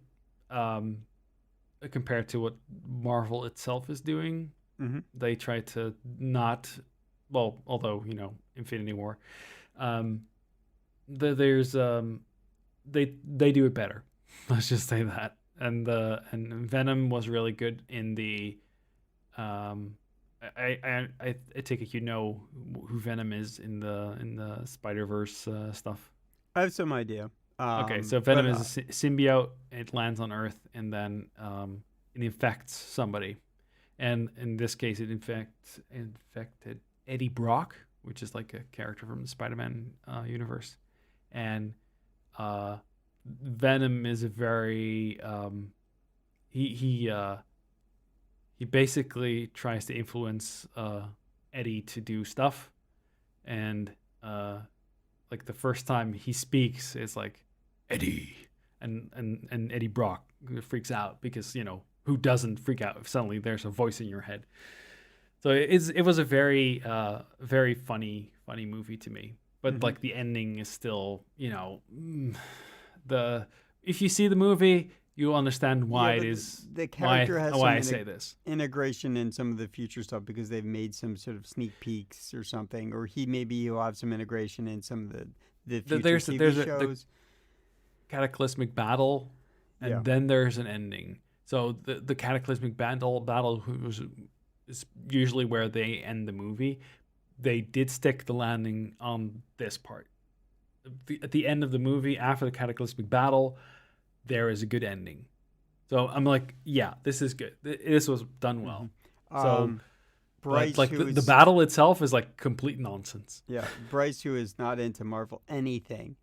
compared to what Marvel itself is doing. hmm They try to not, well, although Infinity War, um, there's they do it better. Let's just say that. And Venom was really good in the um, I take it who Venom is in the Spider-Verse stuff. I have some idea. Okay, so But Venom is a symbiote. It lands on Earth and then it infects somebody. And in this case, it infected Eddie Brock, which is like a character from the Spider-Man universe. And Venom is a very he basically tries to influence Eddie to do stuff, and like the first time he speaks, it's like Eddie, and Eddie Brock freaks out because who doesn't freak out if suddenly there's a voice in your head. So it was a very very funny movie to me, but Mhm. like the ending is still the if you see the movie you'll understand why Yeah, it but is the character has why some I say this. integration in some of the future stuff because they've made some sort of sneak peeks or something, or he'll have some integration in some of the future There's TV the shows. cataclysmic battle, and Yeah. then there's an ending. So the cataclysmic battle is usually where they end the movie. They did stick the landing on this part. At the end of the movie, after the cataclysmic battle, there is a good ending. So I'm like, yeah, this is good. This was done hmm well. So, Um, but Bryce, like who the is battle itself is like complete nonsense. Bryce, who is not into Marvel anything,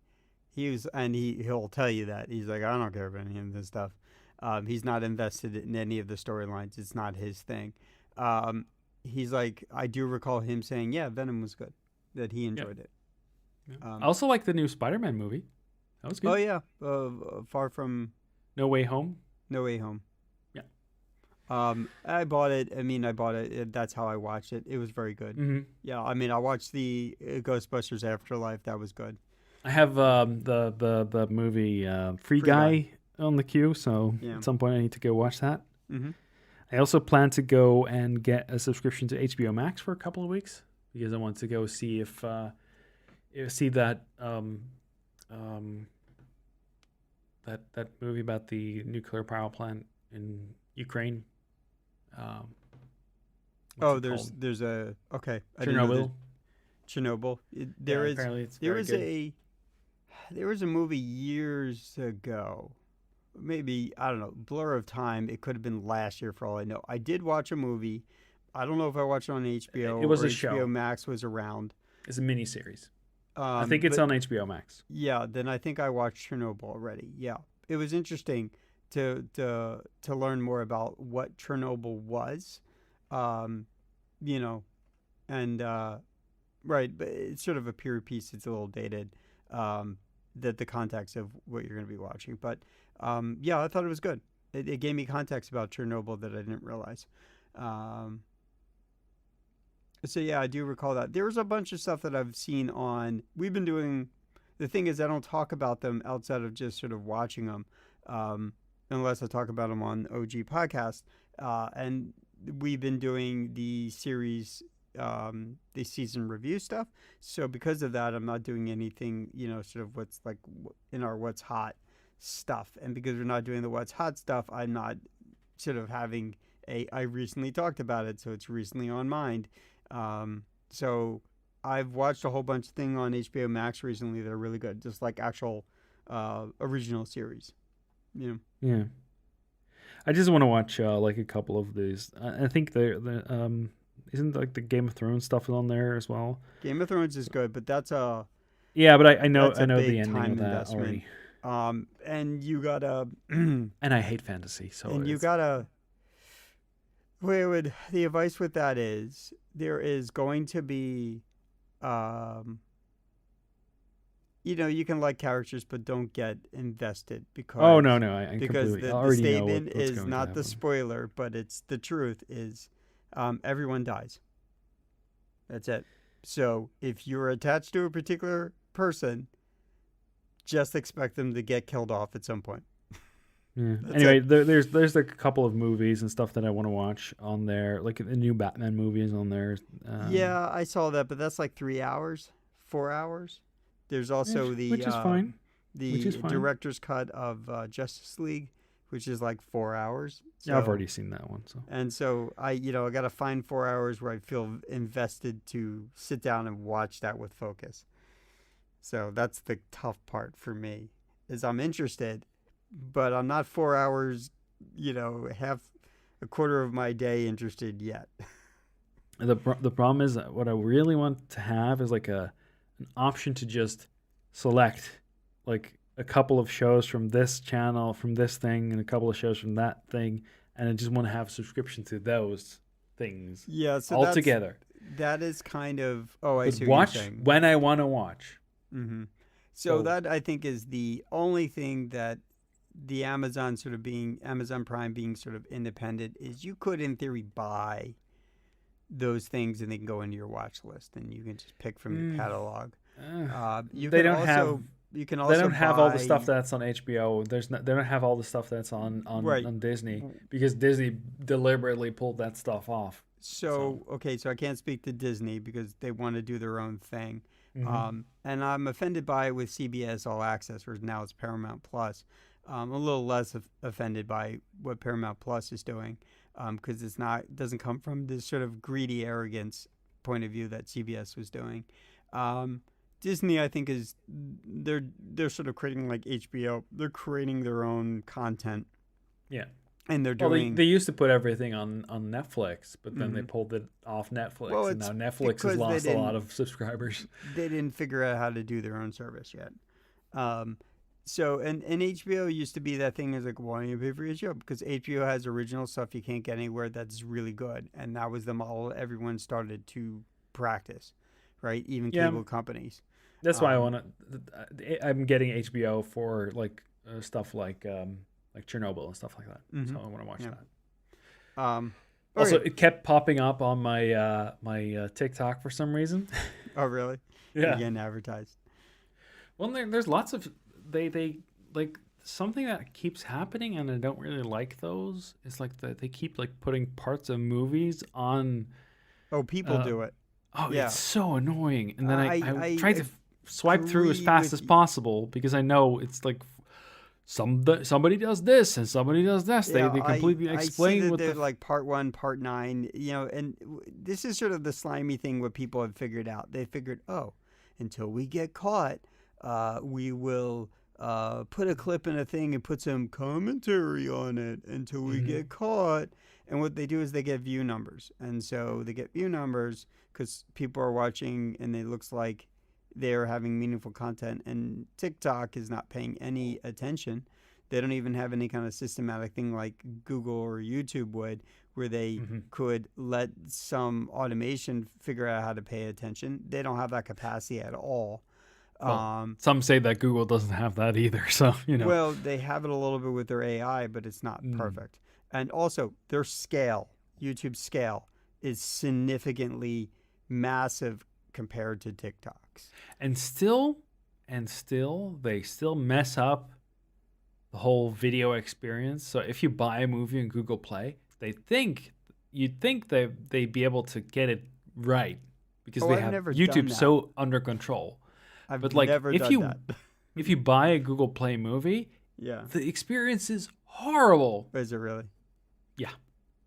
he'll tell you that he's like, I don't care about any of this stuff. He's not invested in any of the storylines. It's not his thing. He's like, I do recall him saying, yeah, Venom was good, that he Yeah. enjoyed it. Yeah. I Um, also like the new Spider-Man movie. That was oh good. yeah, Far From No Way Home. No Way Home. Yeah. I bought it. I mean, I bought it. That's how I watched it. It was very good. Mm-hmm. Yeah, I mean, I watched the Ghostbusters Afterlife. That was good. I have the movie Free Free Guy. Guy on the queue, so Yeah. at some point I need to go watch that. Mm-hmm. I also plan to go and get a subscription to HBO Max for a couple of weeks because I want to go see if see that that movie about the nuclear power plant in Ukraine. Um, what's Oh, it called? there's a okay. I didn't know there's Chernobyl. Chernobyl. Yeah, apparently it's There very was good. a movie years ago. Maybe I don't know. Blur of time. It could have been last year for all I know. I did watch a movie. I don't know if I watched it on HBO It was or a HBO show. Max was around. It's a mini series. I think it's But on HBO Max. yeah, then I think I watched Chernobyl already. Yeah, it was interesting to learn more about what Chernobyl was. Um, you know, and right, but it's sort of a period piece. It's a little dated. That the context of what you're going to be watching, but yeah, I thought it was good. It gave me context about Chernobyl that I didn't realize. Um, so yeah, I do recall that. There's a bunch of stuff that I've seen on. We've been doing. The thing is, I don't talk about them outside of just sort of watching them, um, unless I talk about them on OG podcast. And we've been doing the series, the season review stuff. So because of that, I'm not doing anything, sort of what's like in our what's hot stuff. And because we're not doing the what's hot stuff, I'm not sort of having I recently talked about it, so it's recently on mind. So I've watched a whole bunch of things on HBO Max recently that are really good, just like actual original series. You know, Yeah, I just want to watch like a couple of these. I think the isn't like the Game of Thrones stuff on there as well. Game of Thrones is good, but Yeah, but I know that's a the big ending time of that investment. already, And you gotta and I hate fantasy, so and you it's gotta wait. The advice with that is there is going to be, um, you can like characters, but don't get invested oh no because no I because completely I the already know statement what's is going to not the happen. spoiler, but it's the truth is everyone dies. That's it. So if you're attached to a particular person, just expect them to get killed off at some point. Yeah. That's Anyway, it. there's like a couple of movies and stuff that I want to watch on there. Like the new Batman movie is on there. Yeah, I saw that, but that's like 3 hours, 4 hours. There's also Which is fine. Which is the fine. director's cut of Justice League, which is like 4 hours. Yeah, I've So already seen that one. So and so I got to find 4 hours where I feel invested to sit down and watch that with focus. So that's the tough part for me is I'm interested, but I'm not 4 hours, half a quarter of my day interested yet. the problem is that what I really want to have is like an option to just select like a couple of shows from this channel, from this thing, and a couple of shows from that thing, and I just want to have a subscription to those things Yeah, so all together. that is kind of. Oh, I But see what you're watch saying. when I want to watch. Mm-hmm. So So that I think is the only thing that the Amazon Prime being sort of independent is you could in theory buy those things and they can go into your watch list and you can just pick from your mm, catalog. You they can don't have also you can they also don't have all the stuff buy that's on HBO. They don't have all the stuff that's right. on Disney because Disney deliberately pulled that stuff off. So So okay, so I can't speak to Disney because they want to do their own thing, hmm and I'm offended by it with CBS All Access, whereas now it's Paramount Plus. A little less offended by what Paramount Plus is doing, because it doesn't come from this sort of greedy arrogance point of view that CBS was doing. Um, Disney, I think, is they're sort of creating like HBO. They're creating their own content, yeah. and they're Well, doing. they used to put everything on Netflix, but then they Mhm. pulled it off Well, Netflix, and it's now Netflix has because lost a lot of subscribers. they didn't figure out how to do their own service yet. Um, so and HBO used to be that thing is like, why don't you pay for HBO? Because HBO has original stuff you can't get anywhere that's really good, and that was the model everyone started to practice, right? Even Yeah, cable companies. that's why I Um, want to. I'm getting HBO for like stuff like Chernobyl and stuff like that. mm-hmm. So I want to watch Yeah. that. Um, Also, okay. it kept popping up on my TikTok for some reason. Oh, really? You're Yeah. getting advertised. Well, there's lots of they like something that keeps happening, and I don't really like those. It's like they keep like putting parts of movies on. Oh, people Uh, do it. oh, it's Yeah, so annoying. And then I I I try to swipe through as agree fast with as you. possible because I know it's like somebody does this and somebody does this. Yeah, They completely I see explain that what the they're like part one, part nine, and this is sort of the slimy thing what people have figured out. They figured, oh, until we get caught, we will put a clip in a thing and put some commentary on it until we Mhm. get caught. And what they do is they get view numbers, and so they get view numbers because people are watching, and it looks like they're having meaningful content. And TikTok is not paying any attention. They don't even have any kind of systematic thing like Google or YouTube would, where they Mhm. could let some automation figure out how to pay attention. They don't have that capacity at all. Well, Um, some say that Google doesn't have that either. So well, they have it a little bit with their AI, but it's not Mm. perfect. And also, their scale, YouTube scale, is significantly massive compared to TikTok's. And still, they still mess up the whole video experience. So if you buy a movie in Google Play, you'd think they'd be able to get it right because Oh, they I've have never done YouTube that. so under control. I've But like never done that. if you buy a Google Play movie, Yeah. the experience is horrible. Is it really? Yeah.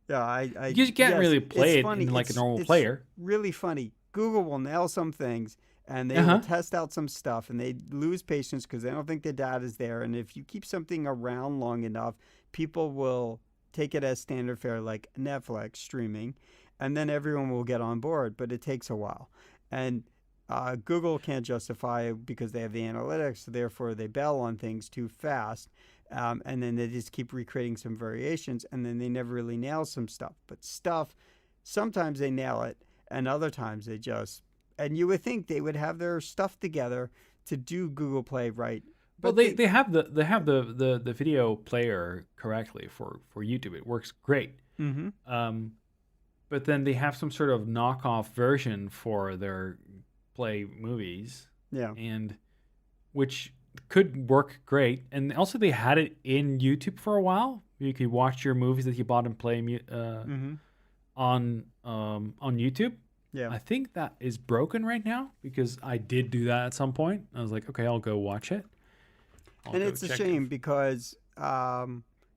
Yeah, I You can't yes, really it's play it funny. in like a normal It's player. really funny. Google will nail some things and they will Uh-huh. test out some stuff and they lose patience because they don't think the data is there. And if you keep something around long enough, people will take it as standard fare like Netflix streaming, and then everyone will get on board. But it takes a while, and Google can't justify it because they have the analytics, so therefore they bail on things too fast. And then they just keep recreating some variations, and then they never really nail some stuff. But stuff, sometimes they nail it, and other times they just. And you would think they would have their stuff together to do Google Play right, Well, but they. they have the video player correctly for YouTube. It works great. Mm-hmm. Um, but then they have some sort of knockoff version for their Play movies, Yeah. and which could work great. And also, they had it in YouTube for a while. You could watch your movies that you bought and play Mm-hmm. on YouTube. Yeah. I think that is broken right now because I did do that at some point. I was like, okay, I'll go watch it. I'll And go it's a check shame because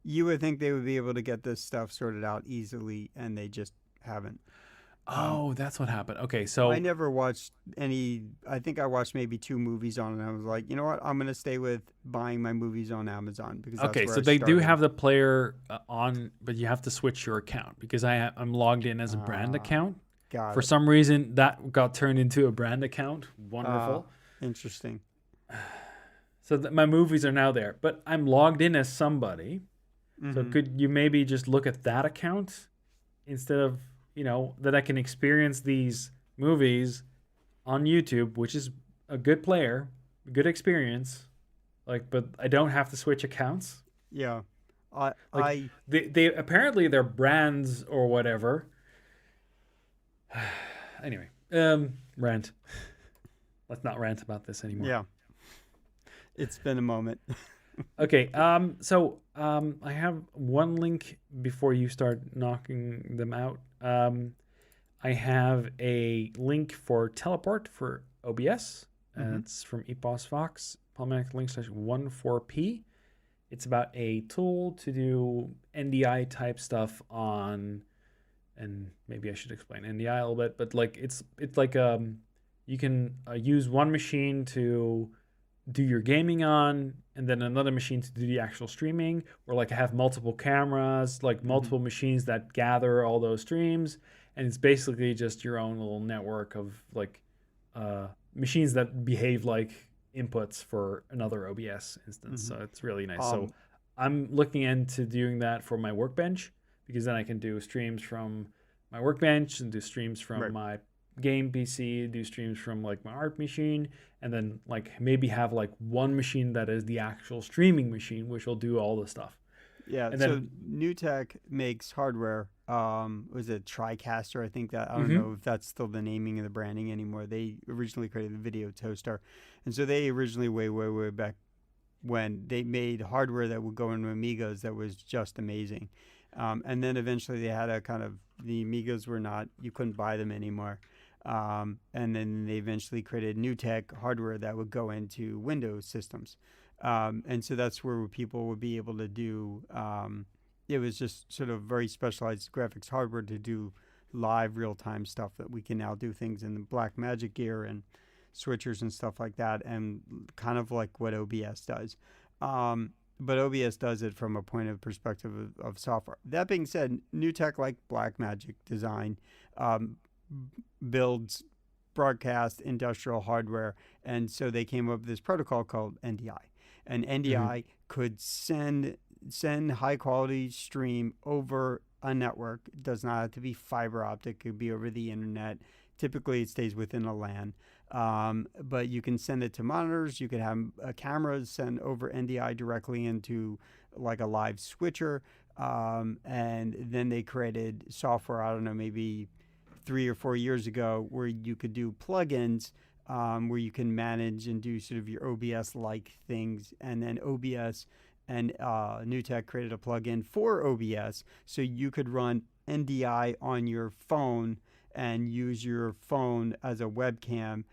you would think they would be able to get this stuff sorted out easily, and they just haven't. Um, Oh, that's what happened. Okay, I so never watched any. I think I watched maybe two movies on it. And I was like, you know what? I'm going to stay with buying my movies on Amazon because that's okay, where so I they do started. have the player on, but you have to switch your account because I'm logged in as a brand Ah, account. got For it. some reason, that got turned into a brand account. Ah, Wonderful. interesting. So my movies are now there, but I'm logged in as somebody. So Mm-hmm. could you maybe just look at that account instead of, that I can experience these movies on YouTube, which is a good player, a good experience. Like, but I don't have to switch accounts. Yeah. I Like, I they apparently they're brands or whatever. Anyway, rant. Let's not rant about this anymore. yeah. It's been a moment. Okay. I have one link before you start knocking them out. I have a link for teleport for OBS. Mm-hmm. It's from EPOS Fox, Polymatic link /14p. It's about a tool to do NDI type stuff on, and maybe I should explain NDI a little bit, but like it's like you can use one machine to do your gaming on, and then another machine to do the actual streaming, or like have multiple cameras, like Mm-hmm. multiple machines that gather all those streams, and it's basically just your own little network of like machines that behave like inputs for another OBS instance. Mm-hmm. So it's really nice. So Um. I'm looking into doing that for my workbench because then I can do streams from my workbench and do streams from Right. my game PC, do streams from like my art machine, and then like maybe have like one machine that is the actual streaming machine, which will do all the stuff. Yeah. And So then New Tech makes hardware Was it TriCaster? I think that I don't Mm-hmm. know if that's still the naming and the branding anymore. They originally created the video toaster, and so they originally way back when they made hardware that would go into Amigos that was just amazing. And then eventually they had a kind of the Amigos were not you couldn't buy them anymore. And then they eventually created new tech hardware that would go into Windows systems. And so that's where people would be able to do. It was just sort of very specialized graphics hardware to do live real time stuff that we can now do things in the Black Magic gear and switchers and stuff like that, and kind of like what OBS does. But OBS does it from a point of perspective of software. That being said, new tech like Blackmagic Design um, builds broadcast industrial hardware, and so they came up with this protocol called NDI. And Mm-hmm. NDI could send high quality stream over a network. It does not have to be fiber optic. It could be over the internet. Typically, it stays within a LAN. But you can send it to monitors. You could have cameras send over NDI directly into like a live switcher. And then they created software, I don't know, maybe 3 or 4 years ago, where you could do plugins where you can manage and do sort of your OBS like things. And then OBS and NewTek created a plugin for OBS so you could run NDI on your phone and use your phone as a webcam,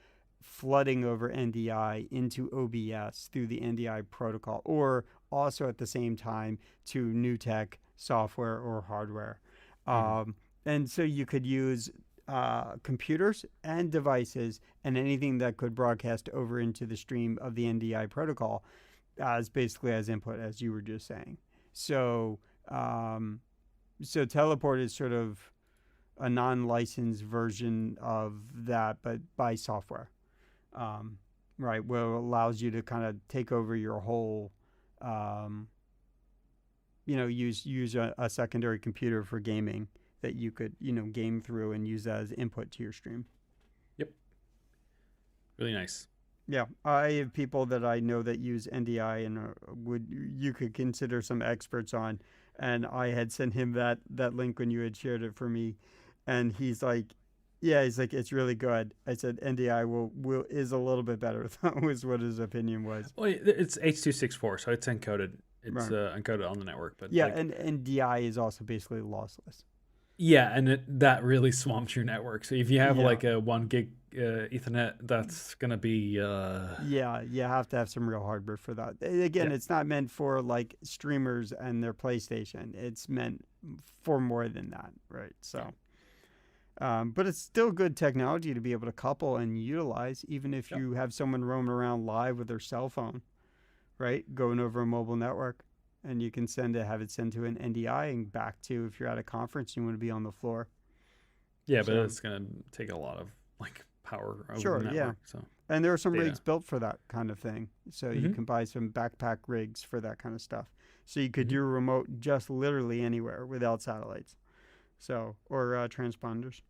flooding over NDI into OBS through the NDI protocol, or also at the same time to new tech software or hardware. Mm-hmm. And so you could use computers and devices and anything that could broadcast over into the stream of the NDI protocol as basically as input, as you were just saying. So, so Teleport is sort of a non-licensed version of that, but by software, um, right? Where it allows you to kind of take over your whole, um, use a secondary computer for gaming that you could game through and use that as input to your stream. Yep. Really nice. Yeah, I have people that I know that use NDI and would you could consider some experts on, and I had sent him that link when you had shared it for me, and he's like, yeah, he's like it's really good. I said NDI will is a little bit better. That was what his opinion was. Well, it's H.264, so it's encoded. It's Right. encoded on the network, but Yeah, like, and NDI is also basically lossless. yeah, and that really swamps your network. So if you have Yeah. like a 1 gig Ethernet, that's gonna be Yeah, you have to have some real hardware for that. Again, yeah, it's not meant for like streamers and their PlayStation. It's meant for more than that, right? yeah, So, but it's still good technology to be able to couple and utilize, even if yep. you have someone roaming around live with their cell phone, right? Going over a mobile network, and you can have it send to an NDI and back to if you're at a conference, you want to be on the floor. Yeah, but So, it's gonna take a lot of like power over the sure, yeah. network. So And there are some data. rigs built for that kind of thing. So you Mm-hmm. can buy some backpack rigs for that kind of stuff. So you could Mm-hmm. do remote just literally anywhere without satellites. So, or transponders.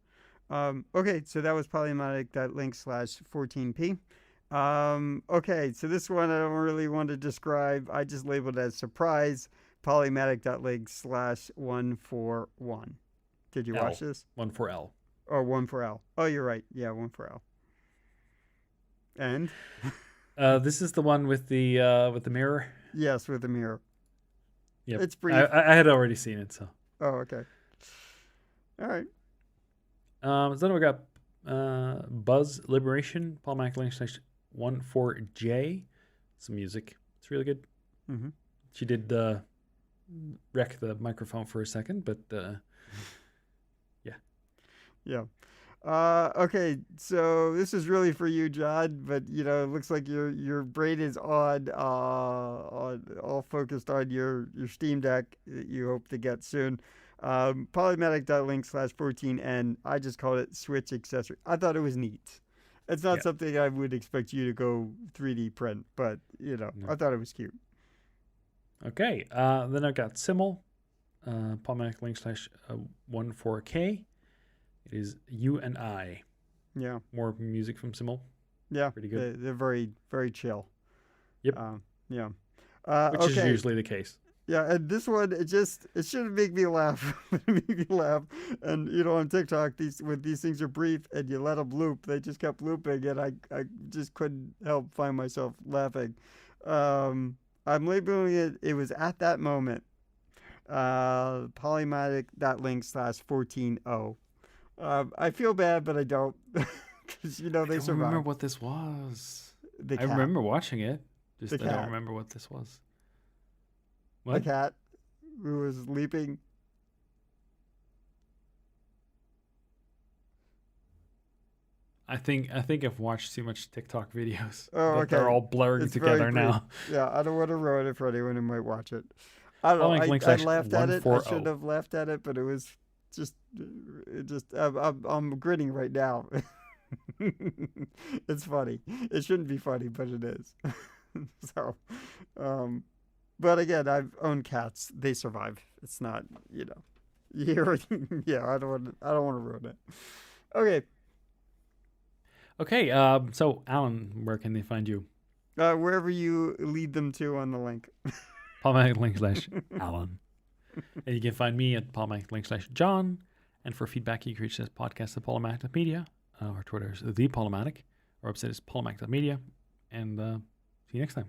Okay, so that was polymatic.link/14p. Okay, so this one I don't really want to describe. I just labeled it as surprise polymatic.link/141. Did you watch L this? 14L. Oh, 1 4L. Oh, you're right. Yeah, 1 4L. And This is the one with the mirror. yes, with the mirror. Yep, It's brief. I had already seen it. So Oh, okay. All right. so then we got Buzz Liberation, Polymatic link /14J. Some music. It's really good. Mm-hmm. She did wreck the microphone for a second, but yeah. Yeah. Okay, so this is really for you, John. But it looks like your brain is on all focused on your Steam Deck that you hope to get soon. Polymatic.link/14N. I just called it Switch accessory. I thought it was neat. It's not Yeah. something I would expect you to go 3D print, but No. I thought it was cute. Okay. Then I've got Simmel, Polymatic link /14K. It is You and I. Yeah. More music from Simmel. Yeah, Pretty good. they're very, very chill. Yep. Yeah. Which is Okay. usually the case. Yeah, and this one, it shouldn't make me laugh. It made me laugh. And on TikTok, when these things are brief and you let them loop, they just kept looping, and I just couldn't help find myself laughing. I'm labeling it. It was at that moment. Polymatic.link/14o. I feel bad, but I don't, because I they don't remember survived. what this was. The I cat, remember watching it. the Just I don't cat, remember what this was. the What? cat who was leaping. I think I've watched too much TikTok videos Oh, that they're okay. all blurring It's very together brief. now. Yeah, I don't want to ruin it for anyone who might watch it. I don't know. Following link I slash laughed at it. I shouldn't 140. have laughed at it, but it was just, I'm grinning right now. It's funny. It shouldn't be funny, but it is. So, um, but again, I've owned cats. They survive. It's not, you're, yeah. I don't want to ruin it. Okay. Okay, so Alan, where can they find you? Wherever you lead them to on the link. Polymatic link slash Alan. And you can find me at Polymatic link slash John. And for feedback, you can reach this podcast at Polymatic.media. Our Twitter is The Polymatic. Our website is Polymatic.media. And see you next time.